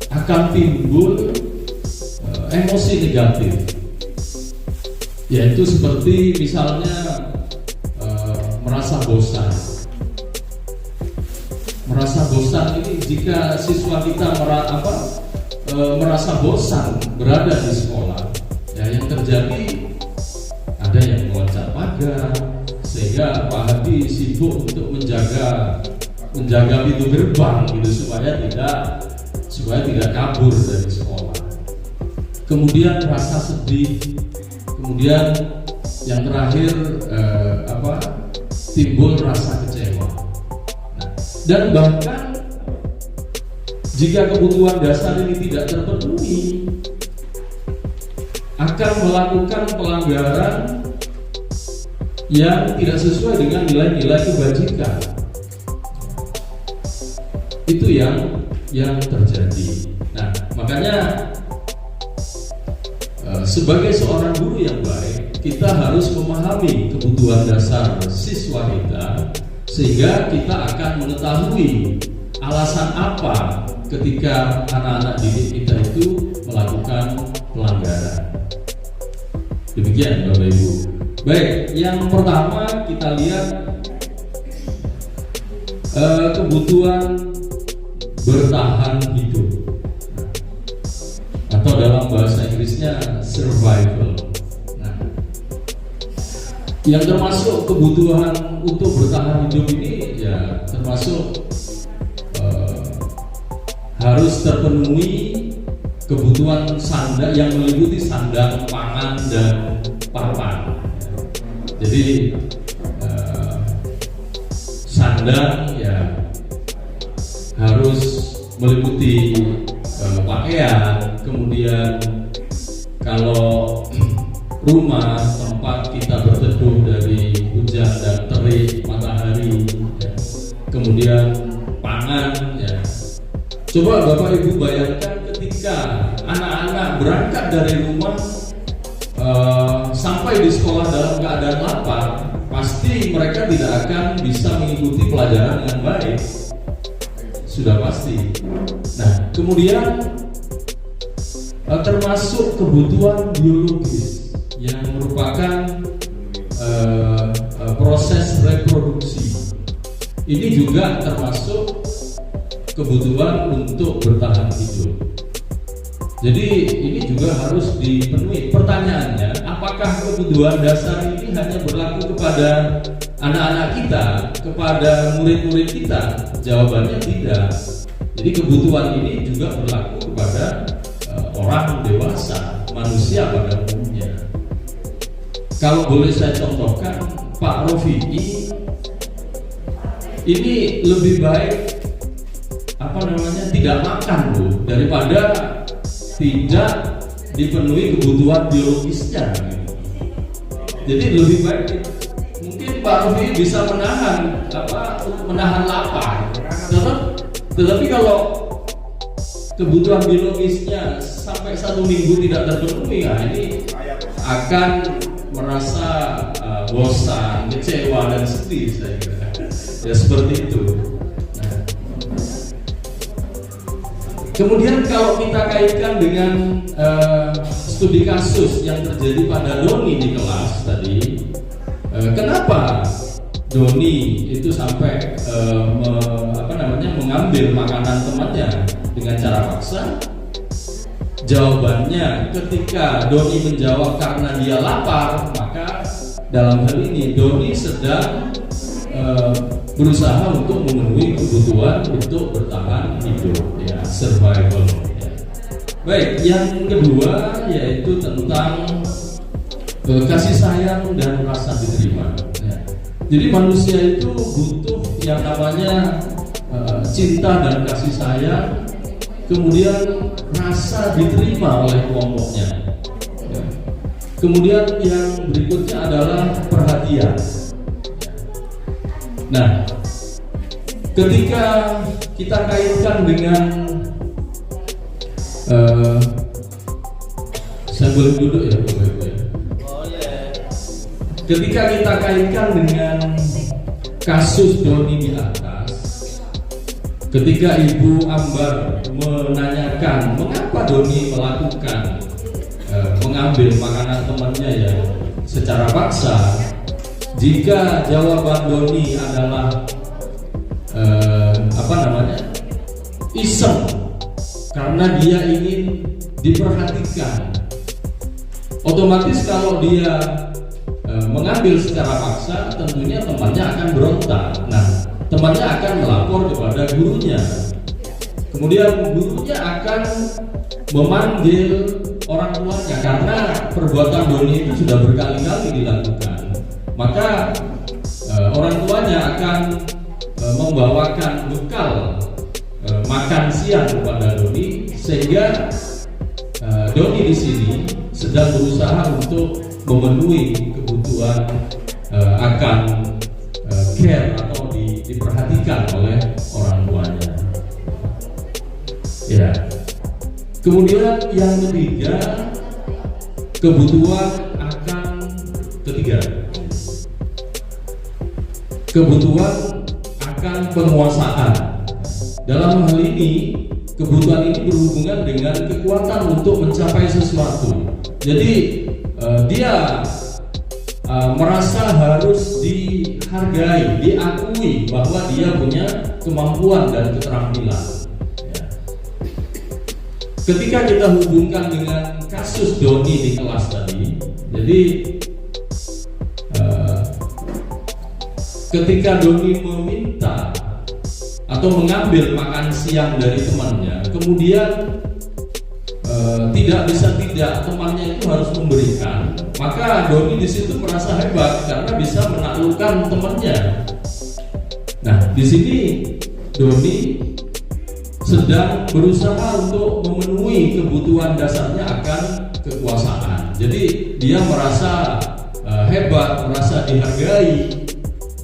akan timbul emosi negatif, yaitu seperti misalnya merasa bosan. Merasa bosan ini jika siswa kita merasa bosan berada di sekolah, yang terjadi ada yang meloncat pagar, sehingga Pak Hadi sibuk untuk menjaga pintu gerbang gitu supaya tidak kabur dari sekolah. Kemudian rasa sedih, kemudian yang terakhir timbul rasa kecewa. Dan bahkan jika kebutuhan dasar ini tidak terpenuhi, akan melakukan pelanggaran yang tidak sesuai dengan nilai-nilai kebajikan. Itu yang terjadi. Nah, makanya sebagai seorang guru yang baik, kita harus memahami kebutuhan dasar siswa kita, sehingga kita akan mengetahui alasan apa ketika anak-anak didik kita itu melakukan pelanggaran. Demikian Bapak Ibu. Baik, yang pertama kita lihat kebutuhan bertahan hidup, atau dalam bahasa Inggrisnya survival. Nah, yang termasuk kebutuhan untuk bertahan hidup ini ya termasuk harus terpenuhi kebutuhan sandang yang meliputi sandang, pangan, dan papan. Jadi sandang ya harus meliputi pakaian, kemudian kalau rumah tempat kita berteduh dari hujan dan terik matahari, ya. Kemudian pangan, ya. Coba Bapak Ibu bayangkan ketika anak-anak berangkat dari rumah sampai di sekolah dalam keadaan lapar, pasti mereka tidak akan bisa mengikuti pelajaran dengan baik. Sudah pasti. Nah, kemudian termasuk kebutuhan biologis yang merupakan proses reproduksi. Ini juga termasuk kebutuhan untuk bertahan hidup. Jadi ini juga harus dipenuhi. Pertanyaannya, apakah kebutuhan dasar ini hanya berlaku kepada anak-anak kita, kepada murid-murid kita? Jawabannya tidak. Jadi kebutuhan ini juga berlaku kepada orang dewasa, manusia pada umumnya. Kalau boleh saya contohkan, Pak Rofi'i ini lebih baik tidak makan daripada tidak dipenuhi kebutuhan biologisnya. Jadi lebih baik mungkin Pak Rofi'i bisa menahan lapar. Tetapi kalau kebutuhan biologisnya sampai 1 minggu tidak terpenuhi, ya ini akan merasa bosan, kecewa, dan sedih, saya kira. Ya seperti itu. Nah, kemudian kalau kita kaitkan dengan studi kasus yang terjadi pada Doni di kelas tadi, kenapa Doni itu sampai mengambil makanan temannya dengan cara paksa? Jawabannya, ketika Doni menjawab karena dia lapar, maka dalam hal ini Doni sedang berusaha untuk memenuhi kebutuhan untuk bertahan hidup, ya, survival. Ya. Baik, yang kedua yaitu tentang kasih sayang dan rasa diterima. Ya. Jadi manusia itu butuh yang namanya cinta dan kasih sayang, kemudian rasa diterima oleh kelompoknya. Ya. Kemudian yang berikutnya adalah perhatian. Nah, ketika kita kaitkan dengan saya boleh duduk ya, boleh. Ketika kita kaitkan dengan kasus Doni di atas, ketika Ibu Ambar menanyakan mengapa Doni melakukan mengambil makanan temannya ya secara paksa, jika jawaban Doni adalah iseng karena dia ingin diperhatikan, otomatis kalau dia mengambil secara paksa, tentunya temannya akan berontak. Nah, temannya akan melapor kepada gurunya. Kemudian gurunya akan memanggil orang tuanya karena perbuatan Doni itu sudah berkali-kali dilakukan. Maka orang tuanya akan membawakan bekal makan siang kepada Doni, sehingga Doni di sini sedang berusaha untuk memenuhi kebutuhan akan care atau diperhatikan oleh orang tuanya. Ya. Kemudian yang ketiga, kebutuhan akan penguasaan. Dalam hal ini, kebutuhan ini berhubungan dengan kekuatan untuk mencapai sesuatu. Jadi dia merasa harus dihargai, diakui bahwa dia punya kemampuan dan keterampilan. Ya. Ketika kita hubungkan dengan kasus Doni di kelas tadi, jadi ketika Doni meminta atau mengambil makan siang dari temannya, kemudian tidak temannya itu harus memberikan, maka Doni di situ merasa hebat karena bisa menaklukkan temannya. Nah, di sini Doni sedang berusaha untuk memenuhi kebutuhan dasarnya akan kekuasaan. Jadi dia merasa hebat, merasa dihargai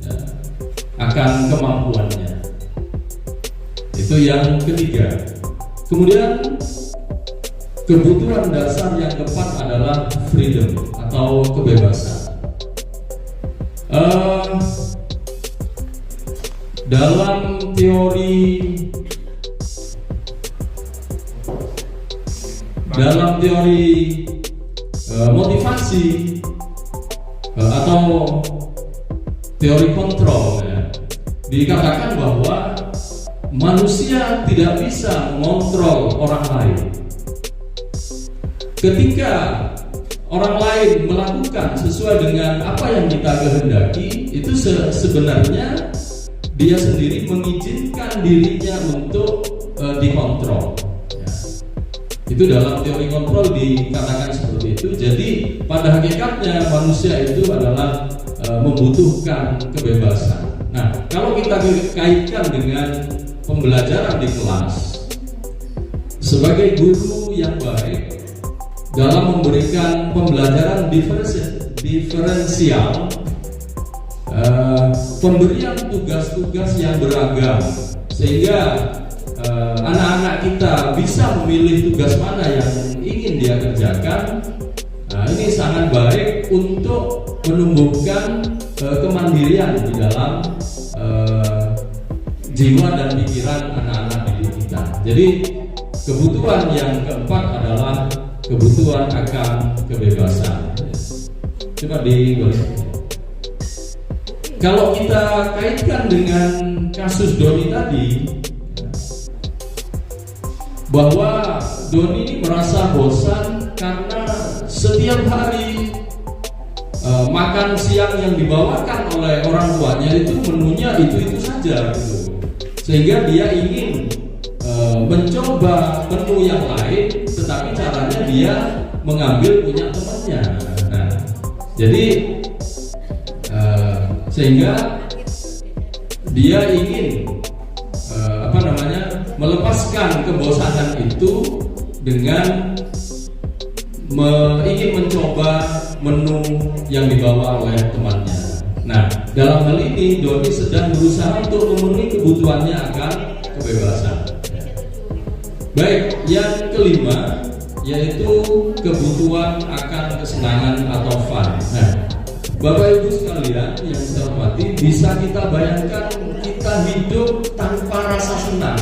ya, akan kemampuannya. Itu yang ketiga. Kemudian kebutuhan dasar yang keempat adalah freedom atau kebebasan. Dalam teori motivasi atau teori kontrol ya, dikatakan bahwa manusia tidak bisa mengontrol orang lain. Ketika orang lain melakukan sesuai dengan apa yang kita kehendaki, itu sebenarnya dia sendiri mengizinkan dirinya untuk dikontrol. Ya. Itu dalam teori kontrol dikatakan seperti itu. Jadi pada hakikatnya manusia itu adalah membutuhkan kebebasan. Nah, kalau kita kaitkan dengan pembelajaran di kelas, sebagai guru yang baik dalam memberikan pembelajaran diferensial, pemberian tugas-tugas yang beragam, sehingga anak-anak kita bisa memilih tugas mana yang ingin dia kerjakan. Nah, ini sangat baik untuk menumbuhkan kemandirian di dalam jiwa dan pikiran anak-anak didik kita. Jadi kebutuhan yang keempat adalah kebutuhan akan kebebasan. Coba digolong. Kalau kita kaitkan dengan kasus Doni tadi, bahwa Doni ini merasa bosan karena setiap hari makan siang yang dibawakan oleh orang tuanya itu menunya itu saja gitu. Sehingga dia ingin mencoba menu yang lain, tetapi caranya dia mengambil punya temannya. Nah, jadi sehingga dia ingin melepaskan kebosanan itu dengan ingin mencoba menu yang dibawa oleh temannya. Nah, dalam hal ini Doni sedang berusaha untuk memenuhi kebutuhannya akan kebebasan. Baik, yang kelima yaitu kebutuhan akan kesenangan atau fun. Nah, Bapak Ibu sekalian yang saya hormati, bisa kita bayangkan kita hidup tanpa rasa senang.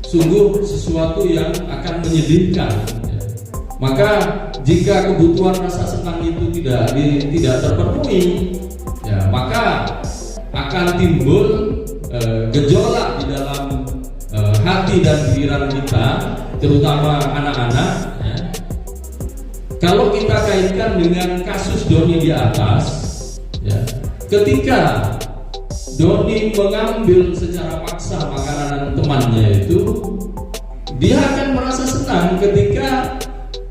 Sungguh sesuatu yang akan menyedihkan. Maka jika kebutuhan rasa senang itu tidak terpenuhi, ya, maka akan timbul gejolak di dalam hati dan pikiran kita, terutama anak-anak. Ya. Kalau kita kaitkan dengan kasus Doni di atas, ya, ketika Doni mengambil secara paksa makanan temannya itu, dia akan merasa senang ketika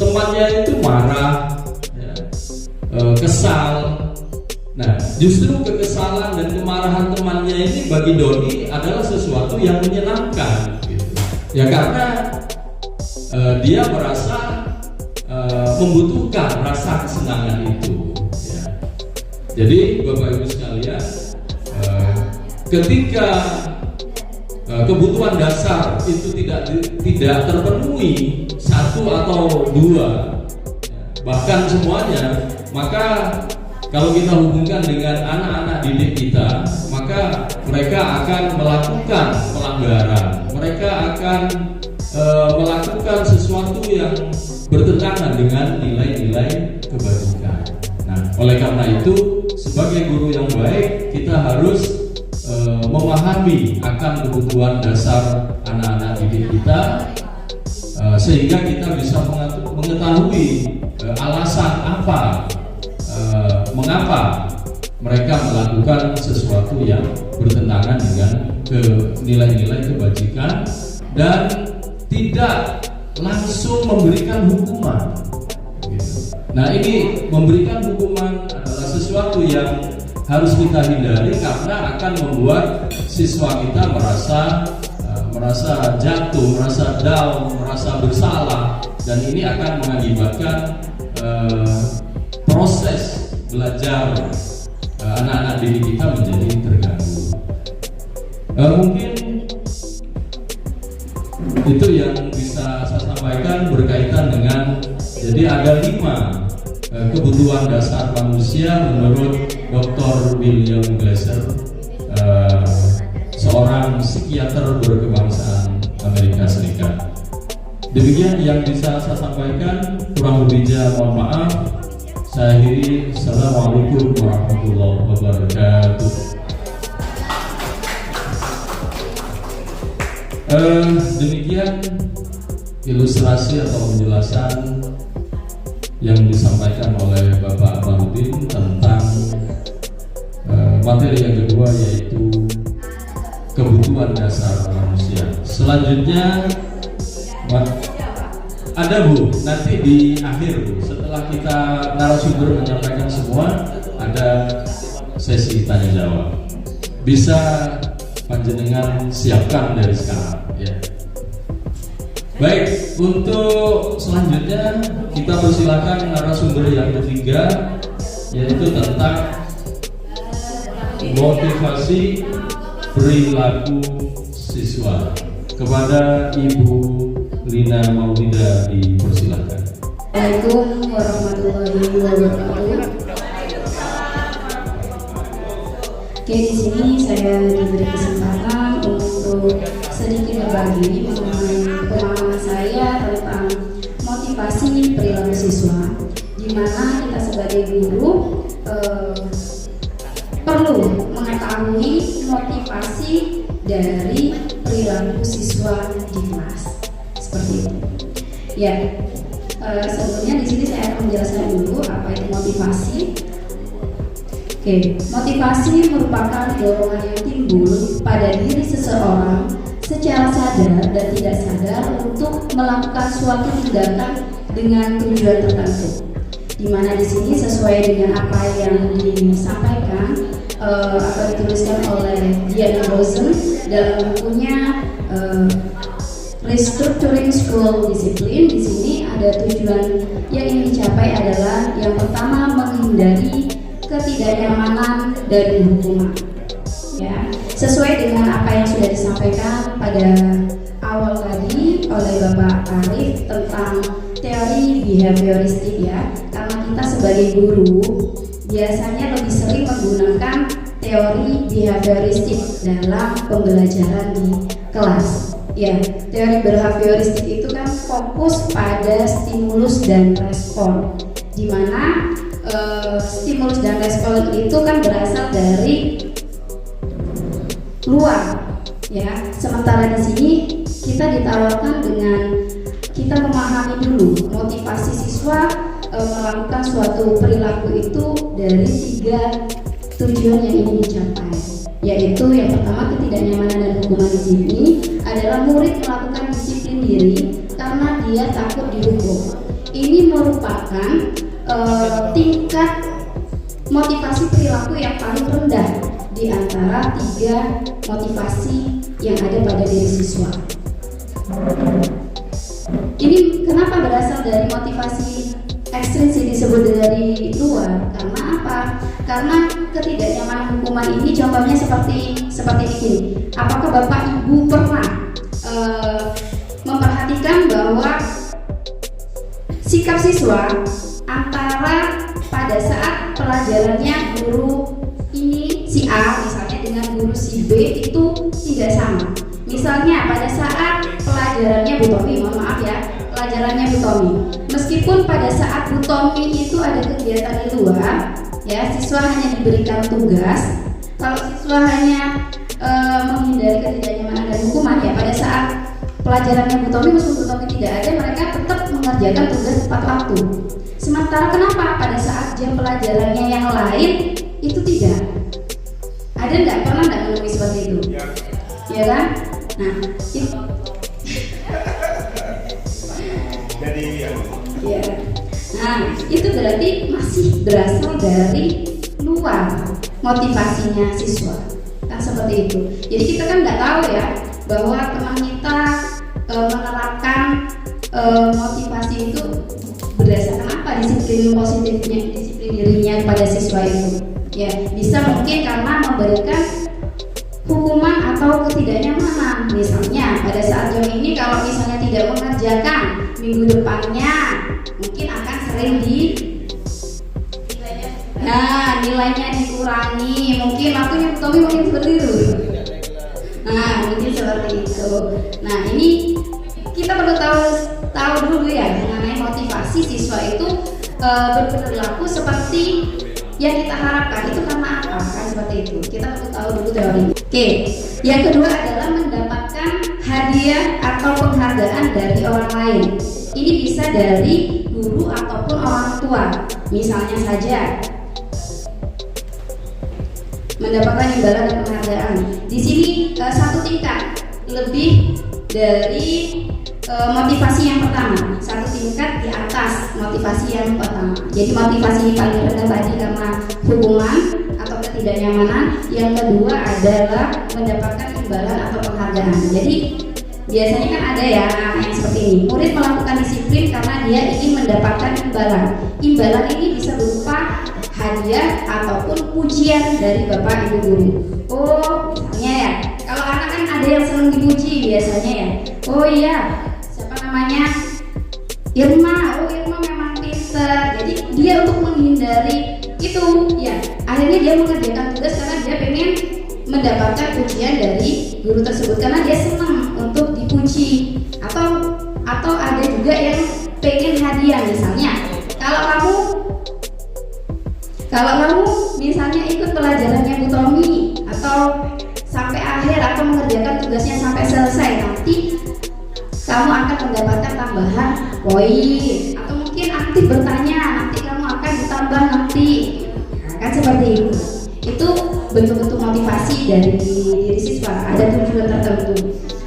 temannya itu marah, ya, kesal. Nah, justru kekesalan dan kemarahan temannya ini bagi Doni adalah sesuatu yang menyenangkan, gitu. Ya karena dia merasa membutuhkan rasa kesenangan itu. Ya. Jadi Bapak Ibu sekalian, ketika kebutuhan dasar itu tidak terpenuhi satu atau dua, bahkan semuanya, maka kalau kita hubungkan dengan anak-anak didik kita, maka mereka akan melakukan pelanggaran, mereka akan melakukan sesuatu yang bertentangan dengan nilai-nilai kebajikan. Nah, oleh karena itu, sebagai guru yang baik, kita harus memahami akan kebutuhan dasar anak-anak didik kita, sehingga kita bisa mengetahui alasan mengapa mereka melakukan sesuatu yang bertentangan dengan ke nilai-nilai kebajikan dan tidak langsung memberikan hukuman. Nah, ini memberikan hukuman adalah sesuatu yang harus kita hindari karena akan membuat siswa kita merasa jatuh, merasa down, merasa bersalah, dan ini akan mengakibatkan proses belajar anak-anak didik kita menjadi terganggu. Mungkin itu yang bisa saya sampaikan berkaitan dengan, jadi ada 5 kebutuhan dasar manusia menurut Dr. William Glasser, seorang psikiater berkebangsaan Amerika Serikat. Demikian yang bisa saya sampaikan, kurang lebihnya mohon maaf. Saya akhiri. Assalamualaikum warahmatullahi wabarakatuh. Demikian ilustrasi atau penjelasan yang disampaikan oleh Bapak Bahrudin tentang materi yang kedua, yaitu kebutuhan dasar manusia. Selanjutnya ada Bu, nanti di akhir Bu, setelah kita narasumber menyampaikan semua, ada sesi tanya jawab. Bisa panjenengan siapkan dari sekarang ya. Baik, untuk selanjutnya kita persilakan narasumber yang ketiga, yaitu tentang motivasi perilaku siswa. Kepada Ibu Lina Maulida dipersilakan. Assalamualaikum warahmatullahi wabarakatuh. Oke, di sini saya diberi kesempatan untuk sedikit berbagi mengenai pemahaman saya tentang motivasi perilaku siswa, di mana kita sebagai guru perlu mengetahui motivasi dari perilaku siswa di kelas, seperti itu. Ya, sebelumnya di sini saya akan menjelaskan dulu apa itu motivasi. Oke, motivasi merupakan dorongan yang timbul pada diri seseorang secara sadar dan tidak sadar untuk melakukan suatu tindakan dengan tujuan tertentu. Di mana di sini sesuai dengan apa yang disampaikan atau dituliskan oleh Diana Rosen dalam bukunya Restructuring School Discipline. Di sini ada tujuan yang ingin dicapai adalah yang pertama, menghindari ketidaknyamanan dari hukuman. Ya, sesuai dengan apa yang sudah disampaikan pada awal tadi oleh Bapak Arif tentang teori behavioristik ya. Karena kita sebagai guru biasanya lebih sering menggunakan teori behavioristik dalam pembelajaran di kelas. Ya, teori behavioristik itu kan fokus pada stimulus dan respon, di mana stimulus dan respon itu kan berasal dari luar, ya. Sementara di sini kita ditawarkan dengan kita memahami dulu motivasi siswa melakukan suatu perilaku itu dari 3 tujuan yang ingin dicapai, yaitu yang pertama, ketidaknyamanan dan hukuman di sini adalah murid melakukan disiplin diri karena dia takut dihukum. Ini merupakan tingkat motivasi perilaku yang paling rendah di antara 3 motivasi yang ada pada diri siswa. Ini kenapa berasal dari motivasi ekstrinsik disebut dari luar? Karena apa? Karena ketidaknyamanan hukuman ini contohnya seperti ini. Apakah Bapak Ibu pernah memperhatikan bahwa sikap siswa antara pada saat pelajarannya guru ini si A misalnya dengan guru si B itu tidak sama. Misalnya pada saat pelajarannya Bu Tommy, mohon maaf ya, pelajarannya Bu Tommy, meskipun pada saat Bu Tommy itu ada kegiatan di luar, ya, siswa hanya diberikan tugas. Kalau siswa hanya menghindari ketidaknyamanan dan hukuman, ya pada saat pelajarannya Bu Tommy, meskipun Bu Tommy tidak ada, mereka tetap mengerjakan tugas tepat waktu. Sementara kenapa pada saat jam pelajarannya yang lain itu tidak? Ada nggak, pernah nggak menemui seperti itu? ya kan? Nah, itu ya. Nah, itu berarti masih berasal dari luar motivasinya siswa, kan seperti itu. Jadi kita kan nggak tahu ya bahwa teman kita menerapkan motivasi itu berdasarkan apa, disiplin positifnya, disiplin dirinya kepada siswa itu. Ya, bisa mungkin karena memberikan hukuman atau ketidaknyamanan. Misalnya pada saat jam ini kalau misalnya tidak mengerjakan, minggu depannya mungkin akan sering nilainya dikurangi, mungkin waktunya Tommy mungkin seperti itu. Nah, mungkin seperti itu. Nah, ini kita perlu tahu dulu ya mengenai motivasi siswa itu berperilaku seperti yang kita harapkan itu karena apa, kan seperti itu. Kita perlu tahu dulu teorinya. Oke, yang kedua adalah mendapatkan hadiah atau penghargaan dari orang lain. Ini bisa dari guru ataupun orang tua. Misalnya saja mendapatkan imbalan dan penghargaan. Di sini satu tingkat lebih dari motivasi yang pertama, satu tingkat di atas motivasi yang pertama. Jadi motivasi paling rendah tadi karena hukuman atau ketidaknyamanan. Yang kedua adalah mendapatkan imbalan atau penghargaan. Jadi biasanya kan ada ya yang seperti ini. Murid melakukan disiplin karena dia ingin mendapatkan imbalan. Imbalan ini bisa berupa hadiah ataupun pujian dari bapak ibu guru. Oh, misalnya ya, kalau anak kan ada yang senang dipuji biasanya ya. Oh iya, siapa namanya? Irma. Oh, Irma memang pintar. Jadi dia untuk menghindari itu ya, akhirnya dia mengerjakan tugas karena dia pengen mendapatkan pujian dari guru tersebut karena dia senang untuk dipuji. Atau ada juga yang pengen hadiah, misalnya kalau kamu misalnya ikut pelajarannya Bu Tommy atau sampai akhir atau mengerjakan tugasnya sampai selesai, nanti kamu akan mendapatkan tambahan poin, atau mungkin aktif bertanya, nanti kamu akan ditambah nanti. Nah, kan seperti itu. Itu bentuk-bentuk motivasi dari diri siswa, ada tujuan tertentu.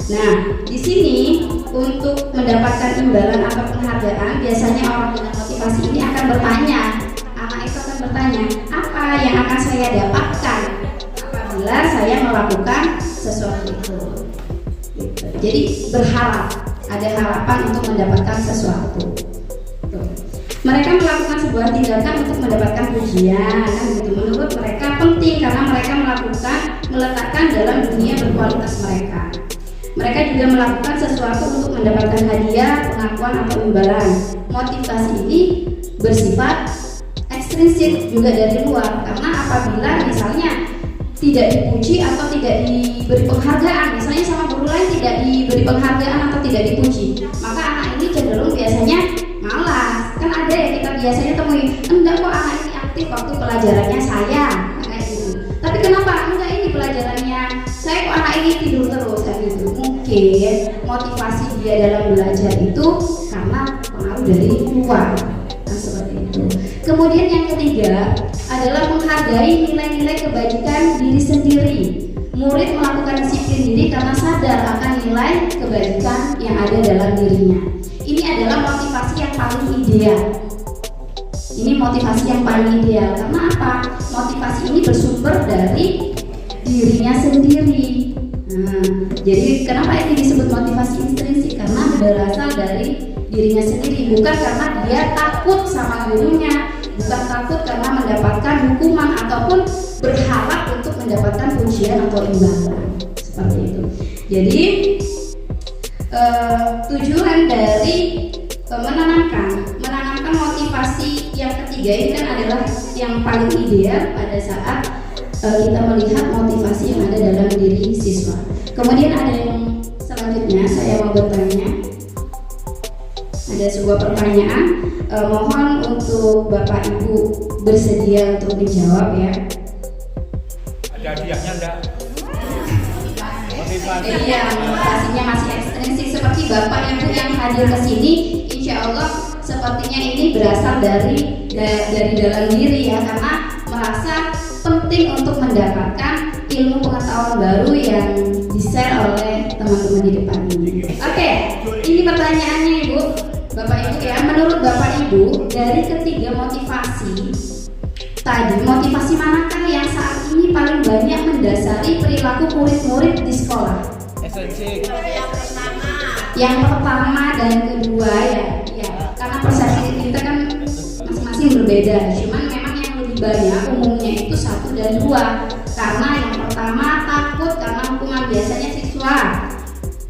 Nah, di sini untuk mendapatkan imbalan atau penghargaan, biasanya orang dengan motivasi ini akan bertanya, anak itu akan bertanya, apa yang akan saya dapatkan apabila saya melakukan sesuatu itu. Gitu. Jadi berharap, ada harapan untuk mendapatkan sesuatu. Tuh. Mereka melakukan sebuah tindakan untuk mendapatkan pujian, kan gitu. Menurut mereka penting karena mereka meletakkan dalam dunia berkualitas mereka. Mereka juga melakukan sesuatu untuk mendapatkan hadiah, pengakuan atau imbalan. Motivasi ini bersifat ekstrinsik juga dari luar, karena apabila misalnya tidak dipuji atau tidak diberi penghargaan, misalnya sama guru lain tidak diberi penghargaan atau tidak dipuji, maka anak ini cenderung biasanya malas. Kan ada ya kita biasanya temui, enggak kok anak ini aktif waktu pelajarannya saya, kayak gitu. Tapi kenapa enggak ini pelajarannya saya, kok anak ini tidur terus, kayak gitu. Mungkin motivasi dia dalam belajar itu karena pengaruh dari luar. Nah, seperti itu. Kemudian yang ketiga adalah menghargai nilai-nilai kebajikan diri sendiri. Murid melakukan disiplin diri karena sadar akan nilai kebajikan yang ada dalam dirinya. Ini adalah motivasi yang paling ideal. Ini motivasi yang paling ideal karena apa? Motivasi ini bersumber dari dirinya sendiri. Nah, jadi kenapa ini disebut motivasi intrinsik? Karena berasal dari dirinya sendiri, bukan karena dia takut sama gurunya, bukan takut karena mendapatkan hukuman ataupun berharap untuk mendapatkan pujian atau imbalan. Seperti itu. Jadi tujuan dari menanamkan motivasi yang ketiga ini kan adalah yang paling ideal pada saat kita melihat motivasi yang ada dalam diri siswa. Kemudian ada yang selanjutnya saya mau bertanya, ada sebuah pertanyaan, mohon untuk Bapak Ibu bersedia untuk menjawab ya. Ada hadiahnya enggak? Iya, motivasinya masih ekstrinsik seperti Bapak Ibu yang hadir ke sini, insya Allah sepertinya ini berasal dari dalam diri ya, karena merasa penting untuk mendapatkan ilmu pengetahuan baru yang di-share oleh teman-teman di depan ini. Oke, ini pertanyaannya Ibu, Bapak Ibu ya. Menurut Bapak Ibu, dari ketiga motivasi tadi, motivasi manakah yang saat ini paling banyak mendasari perilaku murid-murid di sekolah? Yang pertama dan kedua ya, karena persepsi kita kan masing-masing berbeda. Cuman memang yang lebih banyak umumnya itu 1 dan 2. Karena yang pertama takut karena hukuman, biasanya siswa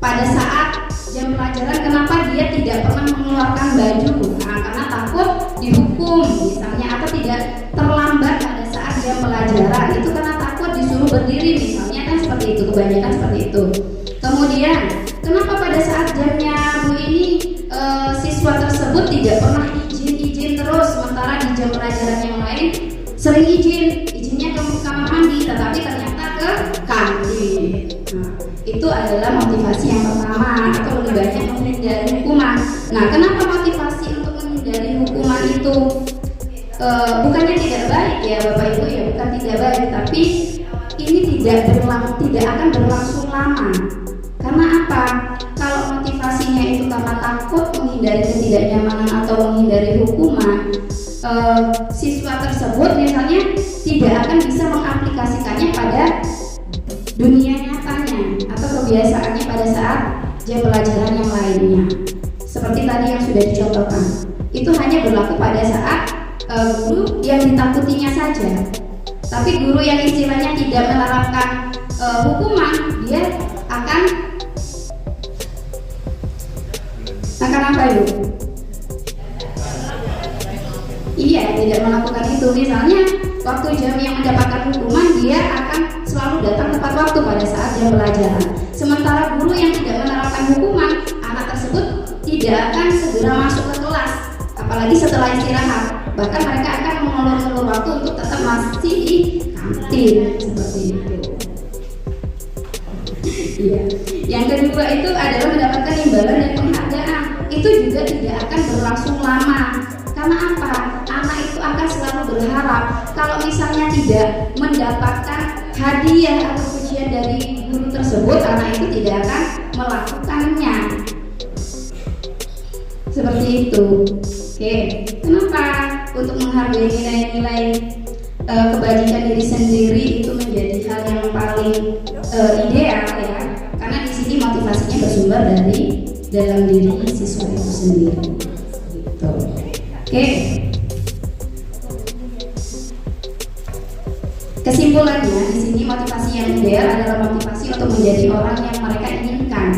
pada saat jam pelajaran kenapa dia tidak pernah mengeluarkan baju, karena takut dihukum misalnya, atau tidak terlambat pada saat jam pelajaran itu karena takut disuruh berdiri misalnya, kan seperti itu, kebanyakan seperti itu. Kemudian kenapa pada saat jamnya Bu ini siswa tersebut tidak pernah izin terus, sementara di jam pelajaran yang lain sering izinnya ke kamar mandi, tetapi ternyata ke kantin. Nah, itu adalah motivasi yang pertama, atau lebih banyak menghindari hukuman. Nah, kenapa motivasi untuk menghindari hukuman itu bukannya tidak baik ya Bapak Ibu ya, bukan tidak baik, tapi ini tidak akan berlangsung lama. Karena apa? Kalau motivasinya itu karena takut, menghindari ketidaknyamanan atau menghindari hukuman, siswa tersebut misalnya tidak akan bisa mengaplikasikannya pada dunia nyatanya atau kebiasaannya pada saat jam pelajaran yang lainnya. Seperti tadi yang sudah dicontohkan, itu hanya berlaku pada saat guru yang ditakutinya saja. Tapi guru yang istilahnya tidak menerapkan hukuman, dia akan apa itu? Iya, tidak melakukan itu. Misalnya waktu jam yang mendapatkan hukuman, dia akan selalu datang tepat waktu pada saat jam pelajaran. Sementara guru yang tidak menerapkan hukuman, anak tersebut tidak akan segera masuk ke kelas, apalagi setelah istirahat. Bahkan mereka akan mengulur-ulur waktu untuk tetap masih di kantin, seperti itu. Iya. Yang kedua itu adalah mendapatkan imbalan dan penghargaan. Itu juga tidak akan berlangsung lama. Karena apa? Anak itu akan selalu berharap kalau misalnya tidak mendapatkan hadiah atau pujian dari guru tersebut, anak itu tidak akan melakukannya. Seperti itu. Oke, kenapa? Untuk menghargai nilai-nilai kebajikan diri sendiri itu menjadi hal yang paling ideal ya. Karena di sini motivasinya bersumber dari dalam diri siswa itu sendiri. Gitu. Oke. Kesimpulannya di sini motivasi yang ideal adalah motivasi untuk menjadi orang yang mereka inginkan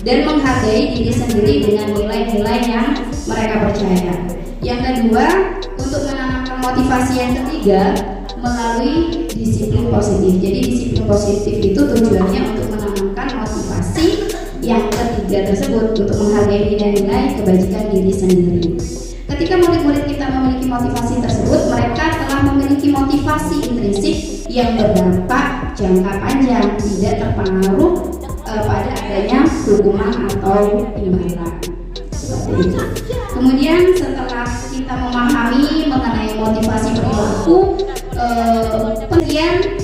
dan menghargai diri sendiri dengan nilai-nilai yang mereka percaya. Yang kedua, untuk menanamkan motivasi yang ketiga melalui disiplin positif. Jadi disiplin positif itu tujuannya untuk menanamkan motivasi yang ketiga tersebut untuk menghargai nilai-nilai kebajikan diri sendiri. Ketika murid-murid kita memiliki motivasi tersebut, mereka telah memiliki motivasi intrinsik yang berdampak jangka panjang, tidak terpengaruh pada adanya hukuman atau imbalan. Seperti itu. Kemudian setelah kita memahami mengenai motivasi perilaku, pengertian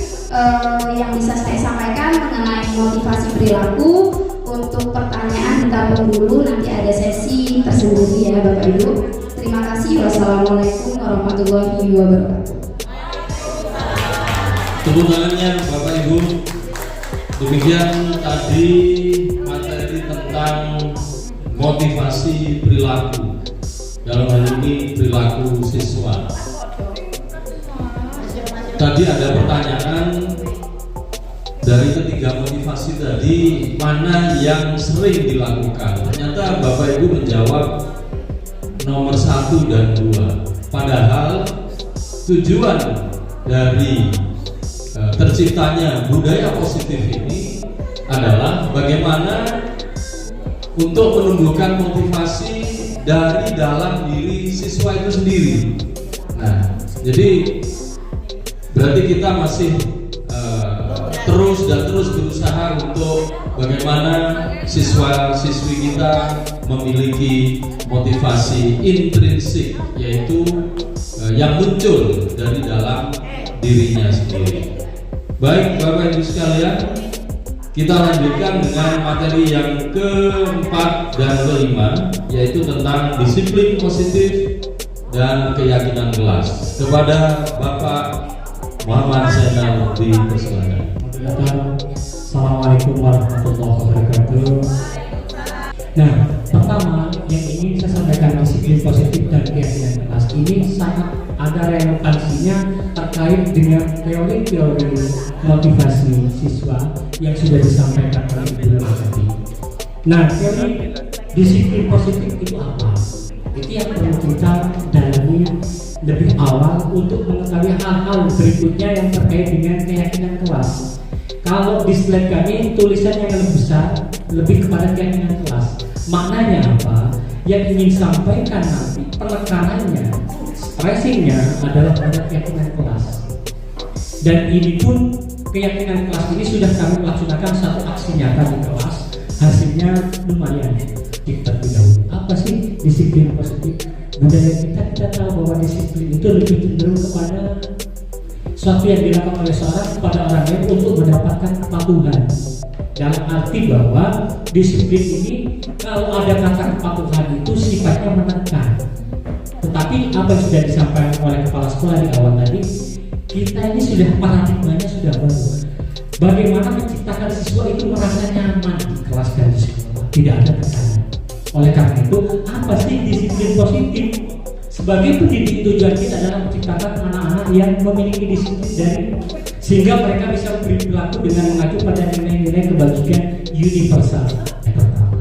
yang bisa saya sampaikan mengenai motivasi perilaku, untuk pertanyaan ditampung dulu, nanti ada sesi tersendiri ya Bapak Ibu. Terima kasih. Wassalamualaikum warahmatullahi wabarakatuh. Tepuk tangannya Bapak Ibu. Demikian tadi materi tentang motivasi perilaku, dalam hal ini perilaku siswa. Tadi ada pertanyaan dari ketiga motivasi tadi, mana yang sering dilakukan? Ternyata Bapak Ibu menjawab nomor 1 dan 2. Padahal tujuan dari terciptanya budaya positif ini adalah bagaimana untuk menumbuhkan motivasi dari dalam diri siswa itu sendiri. Nah, jadi berarti kita masih terus berusaha untuk bagaimana siswa-siswi kita memiliki motivasi intrinsik, yaitu yang muncul dari dalam dirinya sendiri. Baik Bapak Ibu sekalian, kita lanjutkan dengan materi yang keempat dan kelima, yaitu tentang disiplin positif dan keyakinan kelas. Kepada Bapak Muhammad Zainal dipersilakan. Assalamualaikum warahmatullahi wabarakatuh. Nah, pertama yang ingin saya sampaikan, disiplin positif dan keyakinan kelas ini sangat ada relevansinya terkait dengan teori-teori motivasi siswa yang sudah disampaikan oleh Ibu tadi. Nah, teori disiplin positif itu apa? Itu yang perlu kita dalami lebih awal untuk mengetahui hal-hal berikutnya yang terkait dengan keyakinan kelas. Kalau di slide kami tulisannya yang lebih besar, lebih kepada keyakinan kelas. Maknanya apa? Yang ingin sampaikan nanti penekanannya, stressingnya adalah pada keyakinan kelas. Dan ini pun keyakinan kelas ini sudah kami laksanakan satu aksi nyata di kelas. Hasilnya lumayan. Kita tahu apa sih disiplin positif? Budaya kita tahu bahwa disiplin itu lebih cenderung kepada suatu yang dilakukan oleh seorang kepada orang lain untuk mendapatkan kepatuhan. Dalam arti bahwa disiplin ini kalau ada kata kepatuhan itu sifatnya menekan. Tetapi apa yang sudah disampaikan oleh kepala sekolah di awal tadi, kita ini sudah paradigmanya sudah baru. Bagaimana menciptakan siswa itu merasa nyaman di kelas dan di sekolah, tidak ada tekanan. Oleh karena itu, apa sih disiplin positif? Sebagai pendidik, tujuan kita adalah menciptakan anak-anak yang memiliki disiplin dari sehingga mereka bisa berperilaku dengan mengacu pada nilai-nilai kebajikan universal. Yang pertama.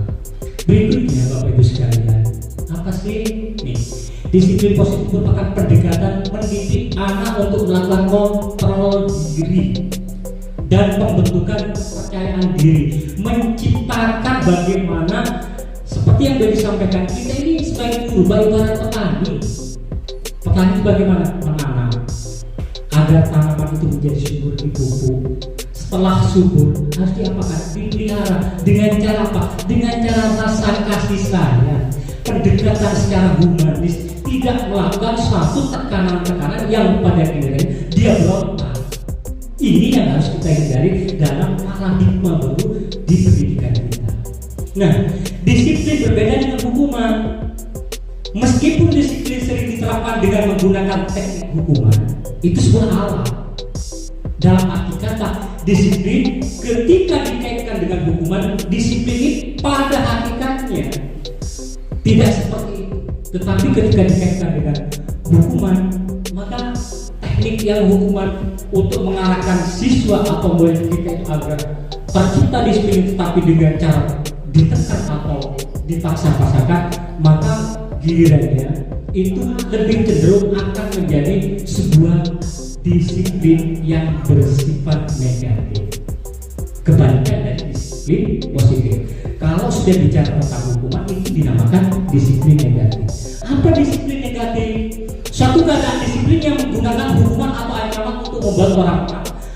Berikutnya, Bapak Ibu sekalian, apa sih nih? Disiplin positif merupakan pendekatan mendidik anak untuk melakukan kontrol diri dan pembentukan kepercayaan diri, menciptakan bagaimana seperti yang sudah disampaikan, kita ini sebagai guru, ibarat petani. Petani itu bagaimana? Menanam agar tanaman itu menjadi subur, dipupuk. Setelah subur harus diapakan? Dipelihara. Dengan cara apa? Dengan cara rasa kasih sayang, pendekatan secara humanis, tidak melakukan suatu tekanan-tekanan yang pada akhirnya dia berontak. Ini yang harus kita hindari dalam paradigma baru di pendidikan kita. Nah, disiplin berbeda dengan hukuman. Meskipun disiplin sering diterapkan dengan menggunakan teknik hukuman, itu sebuah alat. Dalam arti kata, disiplin ketika dikaitkan dengan hukuman, disiplin ini pada hakikatnya tidak seperti itu. Tetapi ketika dikaitkan dengan hukuman, maka teknik yang hukuman untuk mengarahkan siswa atau murid kita itu agar tercipta disiplin, tetapi dengan cara ditekan atau dipaksa-paksakan, maka gilirannya itu lebih cenderung akan menjadi sebuah disiplin yang bersifat negatif. Kebalikan dari disiplin positif. Kalau sudah bicara tentang hukuman, itu dinamakan disiplin negatif. Apa disiplin negatif? Suatu keadaan disiplin yang menggunakan hukuman atau ancaman untuk membuat orang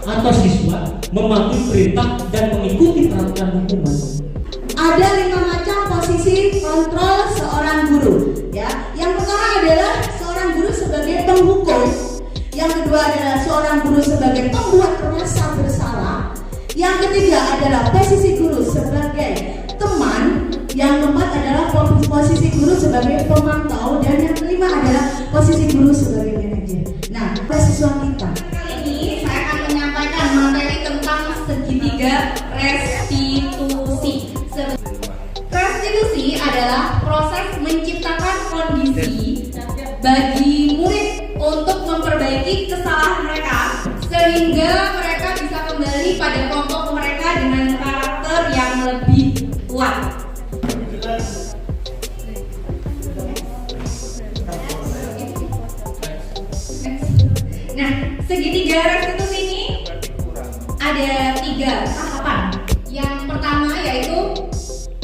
atau siswa mematuhi perintah dan mengikuti peraturan hukuman. Ada 5 macam posisi kontrol seorang guru, ya. Yang pertama adalah seorang guru sebagai penghukum. Yang kedua adalah seorang guru sebagai pembuat rasa bersalah. Yang ketiga adalah posisi guru sebagai teman. Yang keempat adalah posisi guru sebagai pemantau, dan yang kelima adalah posisi guru sebagai manajer. Nah, siswa kita Kali ini saya akan menyampaikan materi tentang segitiga restitusi. Restitusi adalah proses menciptakan kondisi bagi murid untuk memperbaiki kesalahan mereka sehingga mereka bisa kembali pada kelompok mereka dengan karakter yang lebih kuat. Nah, segitiga restitusi ini ada 3 tahapan. Yang pertama yaitu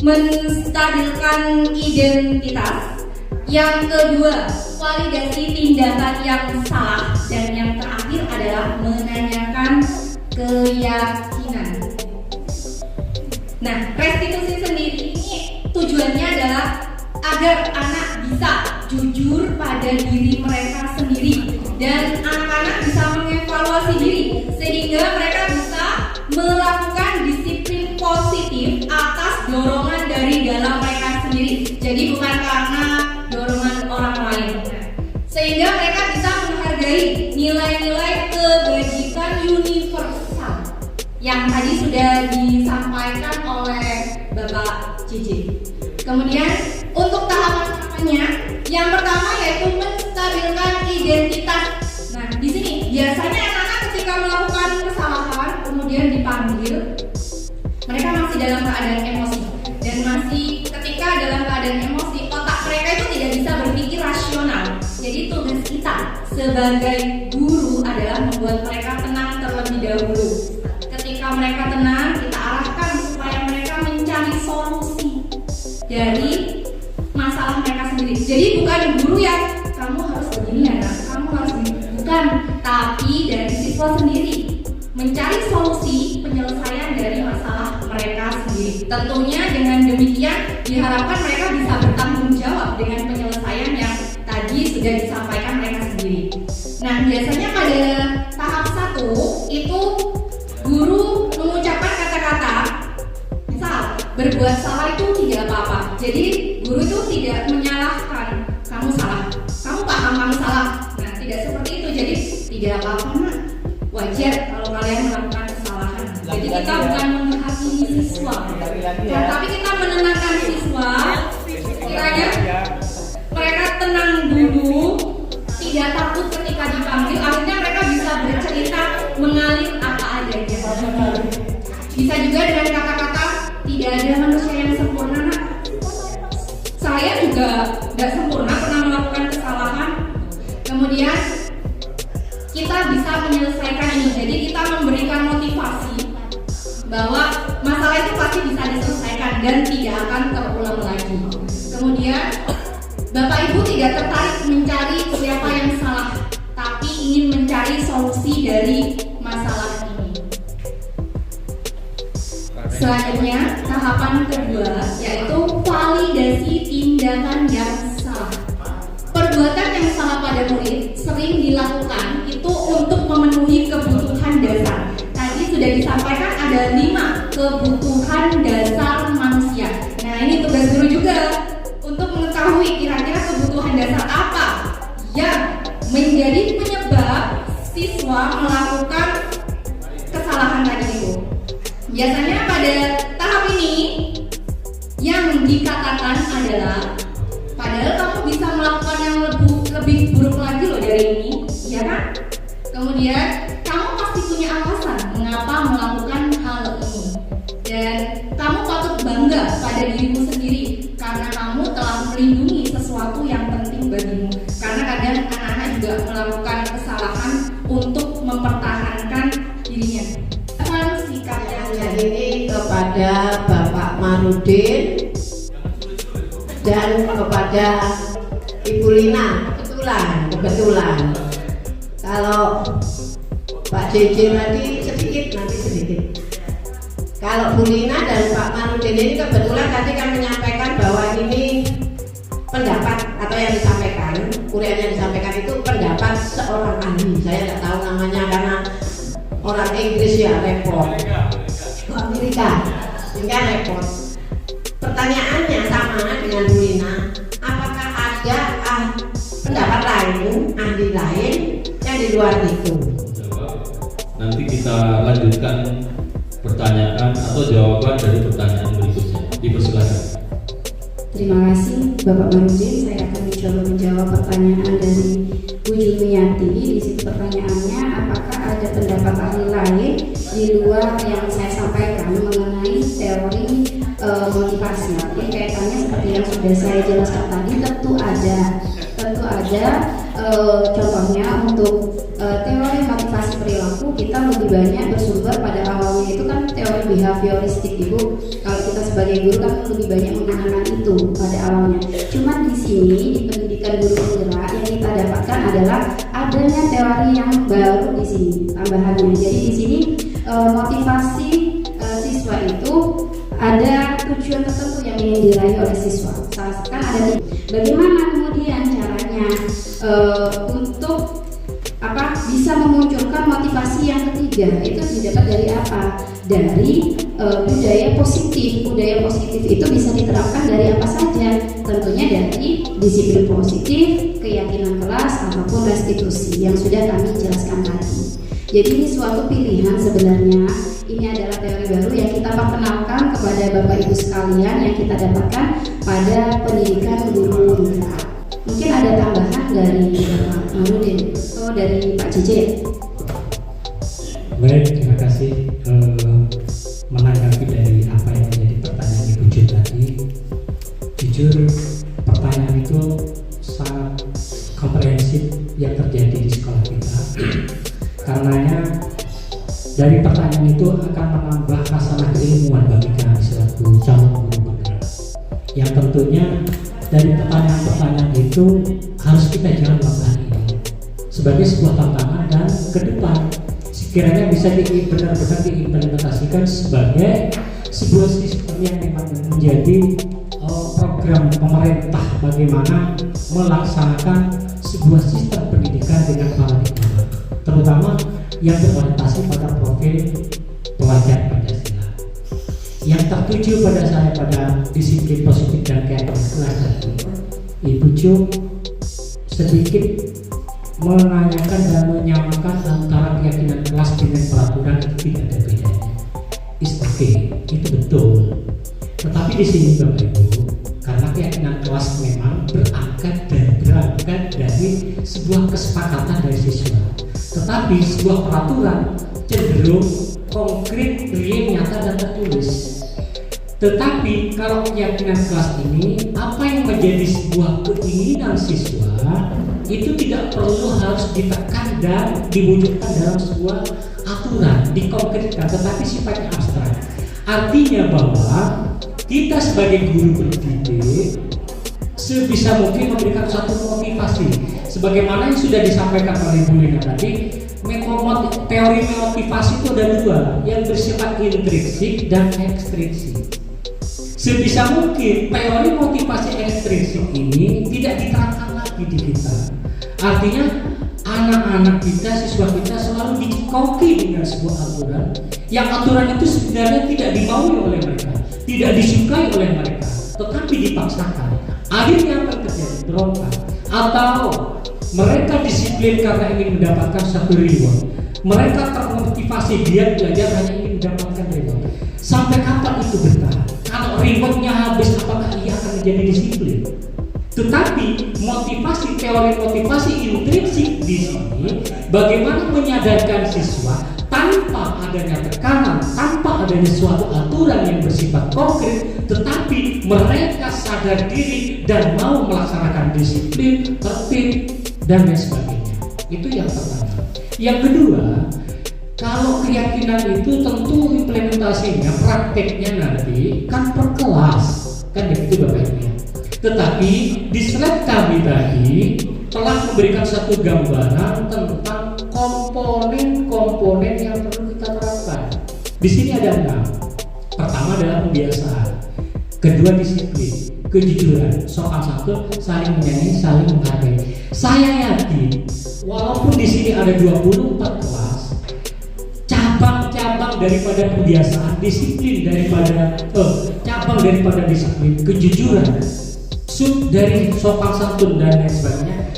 menstabilkan identitas. Yang kedua, validasi tindakan yang salah. Dan yang terakhir adalah menanyakan keyakinan. Nah, restitusi sendiri ini tujuannya adalah agar anak bisa jujur pada diri mereka sendiri dan anak-anak bisa mengevaluasi diri sehingga mereka bisa dari dalam mereka sendiri. Jadi bukan karena dorongan orang lain. Sehingga mereka bisa menghargai nilai-nilai kebajikan universal yang tadi sudah disampaikan oleh Bapak Cici. Kemudian untuk tahapan-tahapannya, yang pertama yaitu menstabilkan identitas. Nah, di sini biasanya anak-anak ketika melakukan kesalahan kemudian dipanggil, mereka masih dalam keadaan emosi dan masih ketika dalam keadaan emosi, otak mereka itu tidak bisa berpikir rasional. Jadi tugas kita sebagai guru adalah membuat mereka tenang terlebih dahulu. Ketika mereka tenang, kita arahkan supaya mereka mencari solusi dari masalah mereka sendiri. Jadi bukan guru yang kamu harus begini ya, kamu harus begini. Bukan, tapi dari siswa sendiri mencari solusi penyelesaian dari masalah mereka sendiri. Tentunya dengan demikian diharapkan mereka bisa bertanggung jawab dengan penyelesaian yang tadi sudah disampaikan mereka sendiri. Nah, biasanya pada tahap 1 itu guru mengucapkan kata-kata, misal berbuat salah itu tidak apa-apa. Jadi guru itu tidak menyalahkan, kamu salah, kamu paham kamu salah. Nah, tidak seperti itu. Jadi tidak apa-apa nak, wajar kalau kalian melakukan kesalahan. Jadi kita bukan menghakimi siswa, tapi kita menenangkan siswa. Kiranya mereka tenang dulu, tidak takut ketika dipanggil. Akhirnya mereka bisa bercerita mengalir apa adanya. Bisa juga dengan kata-kata, tidak ada manusia yang sempurna nak. Saya juga tidak sempurna, pernah melakukan kesalahan. Kemudian kita bisa menyelesaikan ini. Jadi kita memberikan motivasi bahwa masalah itu pasti bisa diselesaikan dan tidak akan terulang lagi. Kemudian Bapak Ibu tidak tertarik mencari siapa yang salah, tapi ingin mencari solusi dari masalah ini. Selanjutnya, tahapan kedua yaitu validasi tindakan yang salah. Perbuatan yang salah pada murid sering dilakukan itu untuk memenuhi kebutuhan dasar. Tadi sudah disampaikan ada 5 kebutuhan dasar manusia. Nah, ini tugas guru juga untuk mengetahui kira-kira kebutuhan dasar apa yang menjadi penyebab siswa melakukan kesalahan tadi itu. Biasanya pada tahap ini yang dikatakan adalah, padahal kamu bisa melakukan yang lebih buruk lagi loh dari ini, ya kan? Kemudian kamu pasti punya alasan mengapa melakukan hal ini, dan kamu patut bangga pada dirimu sendiri karena kamu telah melindungi sesuatu yang penting bagimu. Karena kadang anak-anak juga melakukan kesalahan untuk mempertahankan dirinya. Apa sikapnya ini kepada Bapak Marudin dan kepada Ibu Lina. Kebetulan kalau Pak JJ tadi sedikit. Kalau Bu Lina dan Pak Marudin ini kebetulan tadi kan menyampaikan bahwa ini pendapat atau yang disampaikan, uraian yang disampaikan itu pendapat seorang ahli. Saya nggak tahu namanya karena orang Inggris ya repot, Amerika sehingga repot. Pertanyaannya sama dengan Bu Lina, apakah ada pendapat lain, ahli lain yang di luar itu? Nanti kita lanjutkan pertanyaan atau jawaban dari pertanyaan berikutnya. Dipersilakan. Terima kasih Bapak Marudin. Saya akan mencoba menjawab pertanyaan dari Bu Jumiati. Di situ pertanyaannya, apakah ada pendapat ahli lain di luar yang saya sampaikan mengenai teori motivasi? Jadi kaitannya seperti yang sudah saya jelaskan tadi, tentu ada. Contohnya untuk teori motivasi perilaku, kita lebih banyak bersumber pada awalnya itu kan teori behavioristik, Ibu. Kalau kita sebagai guru kan lebih banyak menggunakan itu pada awalnya. Cuman di sini di pendidikan guru penggerak yang kita dapatkan adalah adanya teori yang baru di sini tambahannya. Jadi di sini motivasi siswa itu ada tujuan tertentu yang ingin diraih oleh siswa. Kan ada bagaimana kemudian caranya untuk bisa memunculkan motivasi yang ketiga, itu didapat dari apa? Dari budaya positif. Budaya positif itu bisa diterapkan dari apa saja? Tentunya dari disiplin positif, keyakinan kelas, ataupun restitusi yang sudah kami jelaskan tadi. Jadi ini suatu pilihan sebenarnya. Ini adalah teori baru yang kita perkenalkan kepada Bapak Ibu sekalian yang kita dapatkan pada pendidikan guru mitra. Mungkin ada tambahan dari Bapak Marudin atau dari Pak JJ. Baik, terima kasih. Menanggapi dari apa yang menjadi pertanyaan Ibu Jun tadi, jujur pertanyaan itu sangat komprehensif yang terjadi di sekolah kita. Karenanya dari pertanyaan itu akan menambah khasanah keilmuan bagi kami selaku calon guru penggerak. Yang tentunya dari pertanyaan-pertanyaan itu harus kita jawab hari ini sebagai sebuah tantangan dan ke depan sekiranya bisa benar-benar diimplementasikan sebagai sebuah sistem yang memang menjadi program pemerintah bagaimana melaksanakan sebuah sistem pendidikan dengan paradigma terutama yang berorientasi pada profil pelajar Pancasila yang tertuju pada saya pada disiplin positif dan keyakinan kelas. Ibu Ju sedikit menanyakan dan menyamakan antara keyakinan kelas dengan peraturan itu tidak ada bedanya. It's okay, itu betul. Tetapi di sini Bapak Ibu, karena keyakinan kelas memang berangkat dari sebuah kesepakatan dari siswa. Tetapi sebuah peraturan cenderung konkret, real, nyata dan tertulis. Tetapi kalau keyakinan kelas ini, apa yang menjadi sebuah keinginan siswa itu tidak perlu harus ditekan dan diwujudkan dalam sebuah aturan, dikonkretkan, tetapi sifatnya abstrak. Artinya bahwa kita sebagai guru pendidik sebisa mungkin memberikan satu motivasi, sebagaimana yang sudah disampaikan oleh Bu Lina tadi. Teori motivasi itu ada dua, yang bersifat intrinsik dan ekstrinsik. Sebisa mungkin teori motivasi ekstrinsik ini tidak diterapkan lagi di kita. Artinya anak-anak kita, siswa kita selalu dikoki dengan sebuah aturan, yang aturan itu sebenarnya tidak dimaui oleh mereka, tidak disukai oleh mereka, tetapi dipaksakan. Akhirnya apa terjadi? Berontak. Atau mereka disiplin karena ingin mendapatkan satu reward. Mereka termotivasi, dia belajar hanya ingin mendapatkan reward. Sampai kapan itu bertahan? Kalau rewardnya habis, apakah ia akan menjadi disiplin? Tetapi motivasi, teori motivasi intrinsik di sini bagaimana menyadarkan siswa tanpa adanya tekanan, tanpa adanya suatu aturan yang bersifat konkret, tetapi mereka sadar diri dan mau melaksanakan disiplin, tertib, dan lain sebagainya. Itu yang pertama. Yang kedua, kalau keyakinan itu tentu implementasinya, prakteknya nanti kan per kelas, kan begitu Bapak Ibu. Tetapi di slide kami tadi telah memberikan satu gambaran tentang komponen-komponen yang perlu kita terapkan. Di sini ada 6. Pertama adalah pembiasaan, kedua disiplin, kejujuran, sopan santun, saling menyayangi, saling menghargai. Saya yakin walaupun di sini ada 24 kelas, cabang-cabang daripada pembiasaan, disiplin daripada cabang daripada disiplin, kejujuran, dari sopan santun dan lain sebagainya,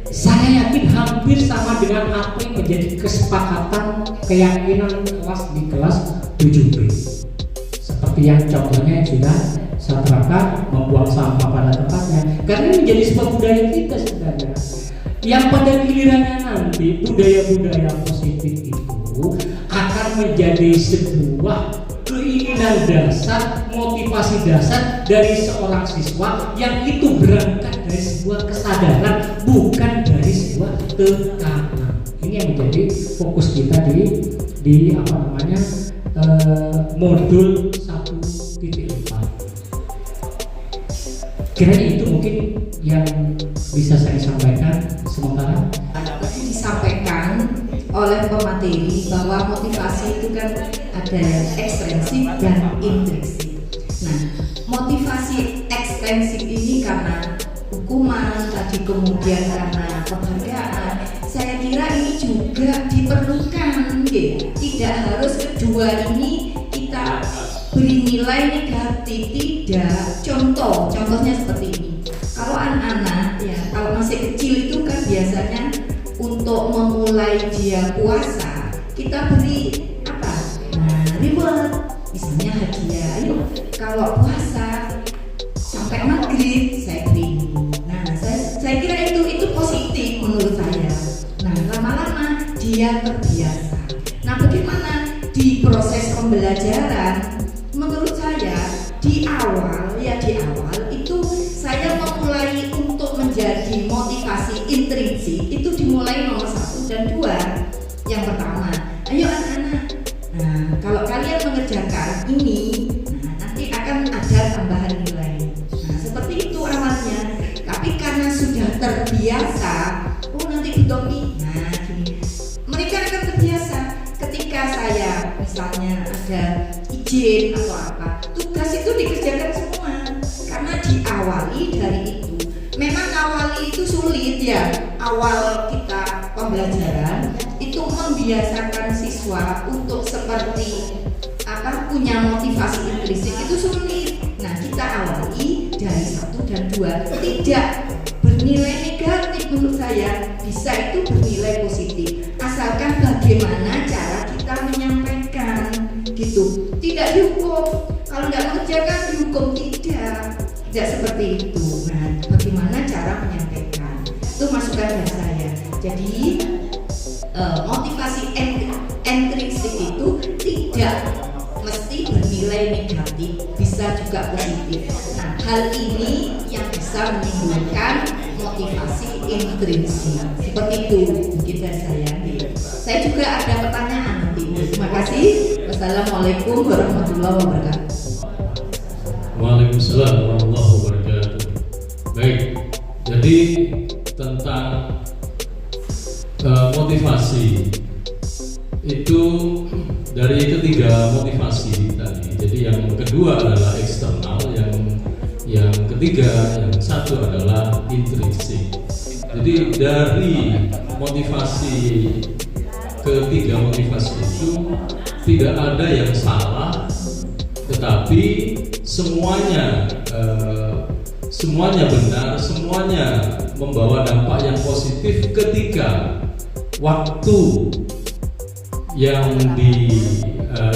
saya yakin hampir sama dengan apa yang menjadi kesepakatan keyakinan kelas di kelas 7B. Seperti yang contohnya yang sudah saya terangkan, membuang sampah pada tempatnya, karena ini menjadi sebuah budaya kita sebenarnya. Yang pada gilirannya nanti budaya-budaya positif itu akan menjadi sebuah keinginan dasar, motivasi dasar dari seorang siswa yang itu berangkat dari sebuah kesadaran, bukan dari sebuah tekanan. Ini yang menjadi fokus kita di modul 1.4. Kiranya itu mungkin yang bisa saya sampaikan sementara. Disampaikan oleh pemateri bahwa motivasi itu kan ada ekstrinsik dan intrinsik. Nah, motivasi ekstrinsik ini karena hukuman, tadi kemudian karena penghargaan. Saya kira ini juga diperlukan, tidak harus kedua ini kita bernilai negatif, tidak. Contohnya seperti ini. Kalau anak-anak ya, kalau masih kecil itu kan biasanya untuk memulai dia puasa kita beri apa? Nah, reward, misalnya hadiah. Ayo, kalau puasa sampai maghrib saya beri ini. Nah, saya kira itu positif menurut saya. Nah, lama-lama dia terbiasa. Nah, bagaimana di proses pembelajaran? Menurut saya di awal itu saya memulai untuk menjadi motivasi intrinsik itu dimulai nomor 1 dan 2. Yang pertama, ayo anak-anak, nah kalau kalian mengerjakan ini, nah, nanti akan ada tambahan nilai. Nah seperti itu awalnya, tapi karena sudah terbiasa, oh nanti butuh ini, nah gini, mereka akan terbiasa. Ketika saya misalnya ada izin atau apa, tugas itu dikerjakan semua karena diawali dari itu. Memang awali itu sulit ya, awal kita pembelajaran itu membiasakan siswa untuk seperti apa, punya motivasi intrinsik itu sulit. Nah kita awali dari 1 dan 2, tidak bernilai negatif menurut saya, bisa itu bernilai positif asalkan bagaimana cara kita menyampaikan gitu, tidak dihukum. Kalau nggak mengerjakan dihukum, tidak seperti itu. Nah bagaimana cara menyampaikan itu masukan dari saya. Jadi motivasi intrinsik itu tidak mesti bernilai negatif, bisa juga positif. Nah hal ini yang bisa menimbulkan motivasi intrinsik. Seperti itu mungkin dari saya. Saya juga ada pertanyaan nanti. Terima kasih. Wassalamualaikum warahmatullahi wabarakatuh. Waalaikumsalam warahmatullahi wabarakatuh. Baik, jadi tentang motivasi itu dari ketiga motivasi tadi. Jadi yang kedua adalah eksternal, yang ketiga, yang satu adalah intrinsik. Jadi dari motivasi ketiga motivasi itu tidak ada yang salah, tetapi semuanya benar, semuanya membawa dampak yang positif ketika waktu yang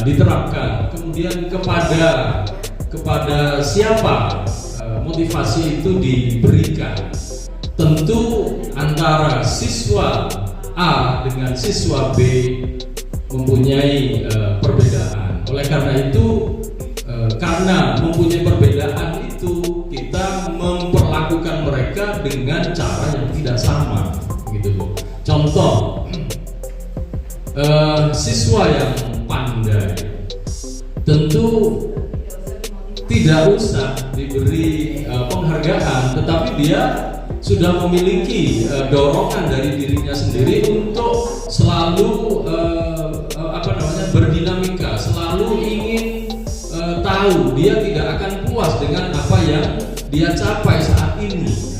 diterapkan, kemudian kepada siapa motivasi itu diberikan. Tentu antara siswa A dengan siswa B mempunyai perbedaan. Oleh karena itu, karena mempunyai perbedaan itu, kita memperlakukan mereka dengan cara yang tidak sama, gitu Bu. Contoh, siswa yang pandai tentu tidak usah diberi penghargaan, tetapi dia sudah memiliki dorongan dari dirinya sendiri untuk selalu berdinamika, selalu ingin tahu, dia tidak akan puas dengan apa yang dia capai saat ini.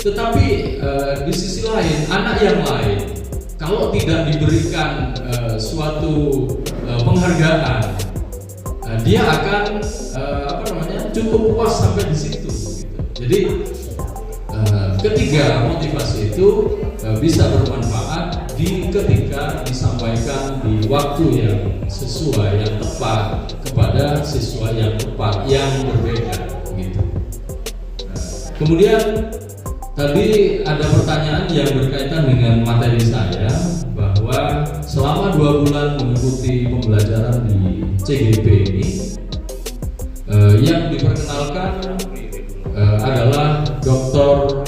Tetapi di sisi lain, anak yang lain kalau tidak diberikan suatu penghargaan, dia akan cukup puas sampai di situ. Gitu. Jadi ketiga motivasi itu bisa bermanfaat ketika disampaikan di waktu yang sesuai, yang tepat kepada siswa yang tepat, yang berbeda. Gitu. Kemudian tadi ada pertanyaan yang berkaitan dengan materi saya, bahwa selama 2 bulan mengikuti pembelajaran di CGP ini, yang diperkenalkan adalah Dr.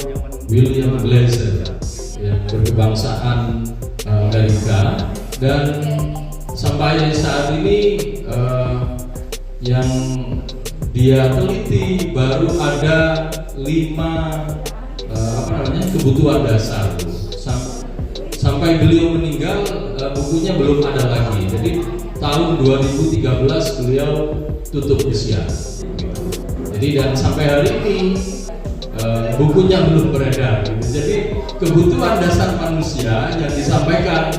William Glaser yang berkebangsaan Amerika, dan sampai saat ini yang dia teliti baru ada 5 kebutuhan dasar. Sampai beliau meninggal bukunya belum ada lagi. Jadi tahun 2013 beliau tutup usia. Jadi dan sampai hari ini bukunya belum beredar. Jadi kebutuhan dasar manusia yang disampaikan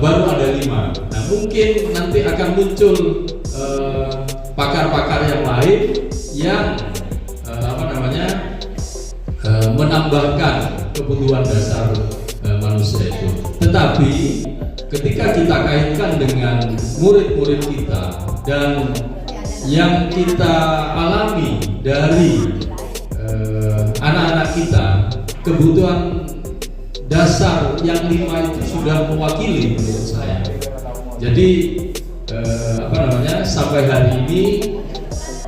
baru ada 5. Nah mungkin nanti akan muncul pakar-pakar yang lain yang menambahkan kebutuhan dasar manusia itu. Tetapi ketika kita kaitkan dengan murid-murid kita dan yang kita alami dari anak-anak kita, kebutuhan dasar yang 5 itu sudah mewakili menurut saya. Jadi sampai hari ini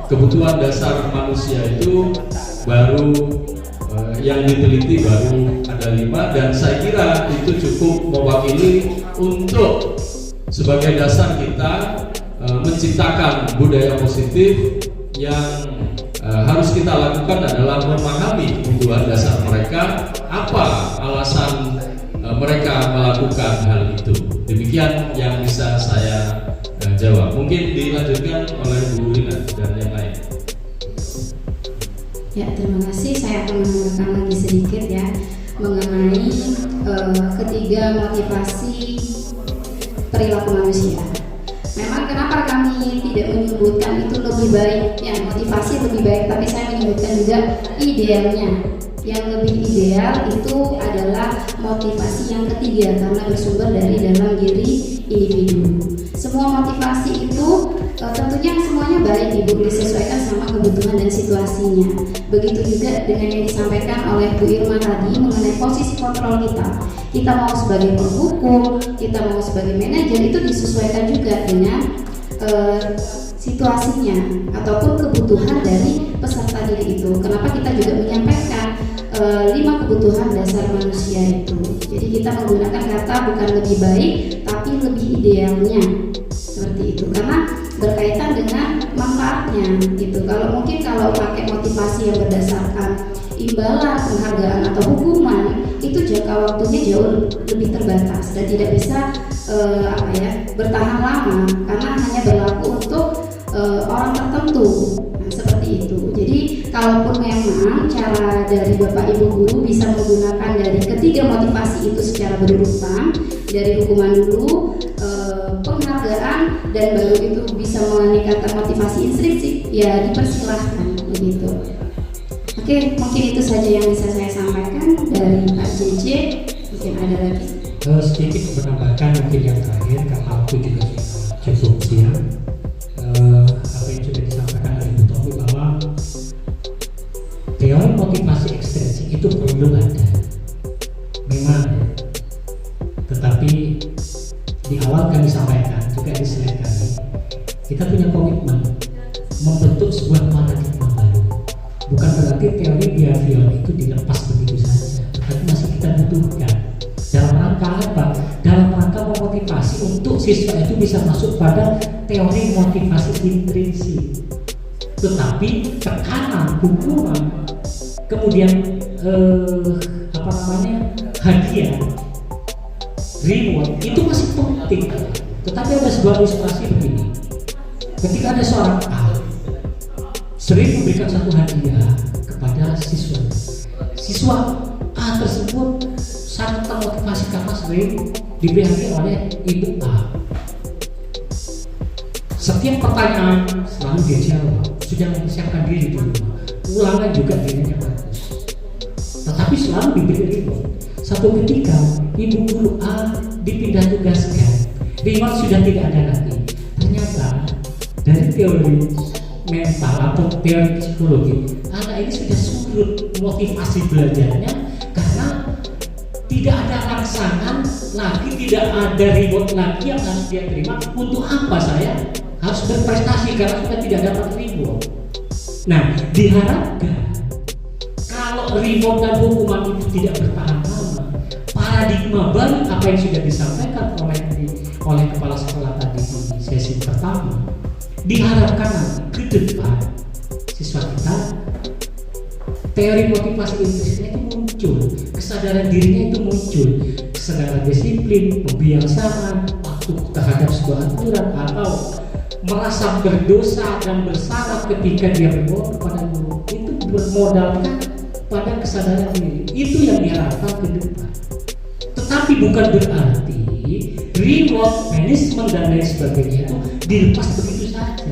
kebutuhan dasar manusia itu baru yang diteliti baru ada 5, dan saya kira itu cukup mewakili untuk sebagai dasar kita menciptakan budaya positif. Yang harus kita lakukan adalah memahami kebutuhan dasar mereka, apa alasan mereka melakukan hal itu. Demikian yang bisa saya jawab. Mungkin dilanjutkan oleh Bu Lina dan yang lain. Ya, terima kasih. Saya akan menambahkan lagi sedikit ya mengenai ketiga motivasi perilaku manusia. Memang kenapa kami tidak menyebutkan itu lebih baik, ya motivasi lebih baik, tapi saya menyebutkan juga idealnya. Yang lebih ideal itu adalah motivasi yang ketiga karena bersumber dari dalam diri individu. Semua motivasi itu tentunya semuanya baik Ibu, disesuaikan sama kebutuhan dan situasinya. Begitu juga dengan yang disampaikan oleh Bu Irma tadi mengenai posisi kontrol kita. Kita mau sebagai penghukum, kita mau sebagai manajer, itu disesuaikan juga dengan situasinya ataupun kebutuhan dari peserta didik itu. Kenapa kita juga menyampaikan 5 kebutuhan dasar manusia itu. Jadi kita menggunakan kata bukan lebih baik tapi lebih idealnya, seperti itu, karena berkaitan dengan manfaatnya gitu. Kalau pakai motivasi yang berdasarkan imbalan, penghargaan atau hukuman, itu jangka waktunya jauh lebih terbatas dan tidak bisa bertahan lama karena hanya berlaku untuk orang tertentu. Seperti itu. Jadi kalaupun memang cara dari Bapak Ibu guru bisa menggunakan dari ketiga motivasi itu secara berurutan, dari hukuman dulu, penghargaan, dan baru itu bisa meningkatkan motivasi intrinsik, ya dipersilahkan begitu. Oke, mungkin itu saja yang bisa saya sampaikan dari Pak JJ. Mungkin ada lagi. Sedikit menambahkan mungkin yang terakhir karena waktu juga cukup siang. Apa yang sudah disampaikan oleh Bu Tommy bahwa teori motivasi ekstrinsik itu perlu ada, memang, tetapi di awal kami sampaikan juga di slide kami, kita punya komitmen membentuk sebuah paradigma baru. Bukan berarti teori behavior itu dilepas begitu saja, tetapi masih kita butuhkan. Dalam rangka apa? Dalam rangka memotivasi untuk siswa itu bisa masuk pada teori motivasi intrinsik. Tetapi tekanan, hukuman, kemudian hadiah, reward itu masih penting. Tetapi ada sebuah ilustrasi begini. Ketika ada seorang A sering memberikan satu hadiah kepada siswa A tersebut sangat termotivasi karena sering diberi hadiah oleh ibu A. Setiap pertanyaan selalu dia jawab, sudah mempersiapkan diri di rumah, ulangan juga dirinya bagus, tetapi selalu diberi reward. Satu ketika ibu guru A dipindah tugaskan, reward sudah tidak ada lagi. Ternyata dari teori mental atau teori psikologi, anak ini sudah surut motivasi belajarnya karena tidak ada rangsangan lagi, tidak ada reward lagi yang harus dia terima. Untuk apa saya harus berprestasi karena sudah tidak dapat reward? Nah, diharapkan kalau reward dan hukuman itu tidak bertahan lama, paradigma baru apa yang sudah disampaikan oleh kepala sekolah tadi di sesi pertama, diharapkan ke depan siswa kita teori motivasi intrinsik itu muncul, kesadaran dirinya itu muncul, kesadaran disiplin, pembiasaan, patuh terhadap sebuah aturan, atau merasa berdosa dan bersalah ketika dia berbohong kepada guru, itu bermodalkan pada kesadaran diri. Itu yang diharapkan ke depan. Tetapi bukan berarti reward, punishment dan lain sebagainya itu dilepas begitu saja.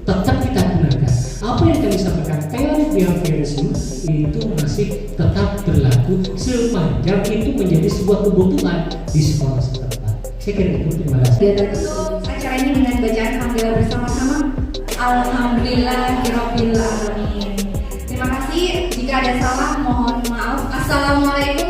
tetap kita gunakan. Apa yang kami sampaikan, teori behaviorisme itu masih tetap berlaku sepanjang itu menjadi sebuah kebutuhan di sekolah setempat. Saya kira itu. Terima kasih. Dan tutup acara ini dengan bacaan hamdalah bersama-sama. Alhamdulillahirobbil alamin. Terima kasih. Jika ada salah mohon maaf. Assalamualaikum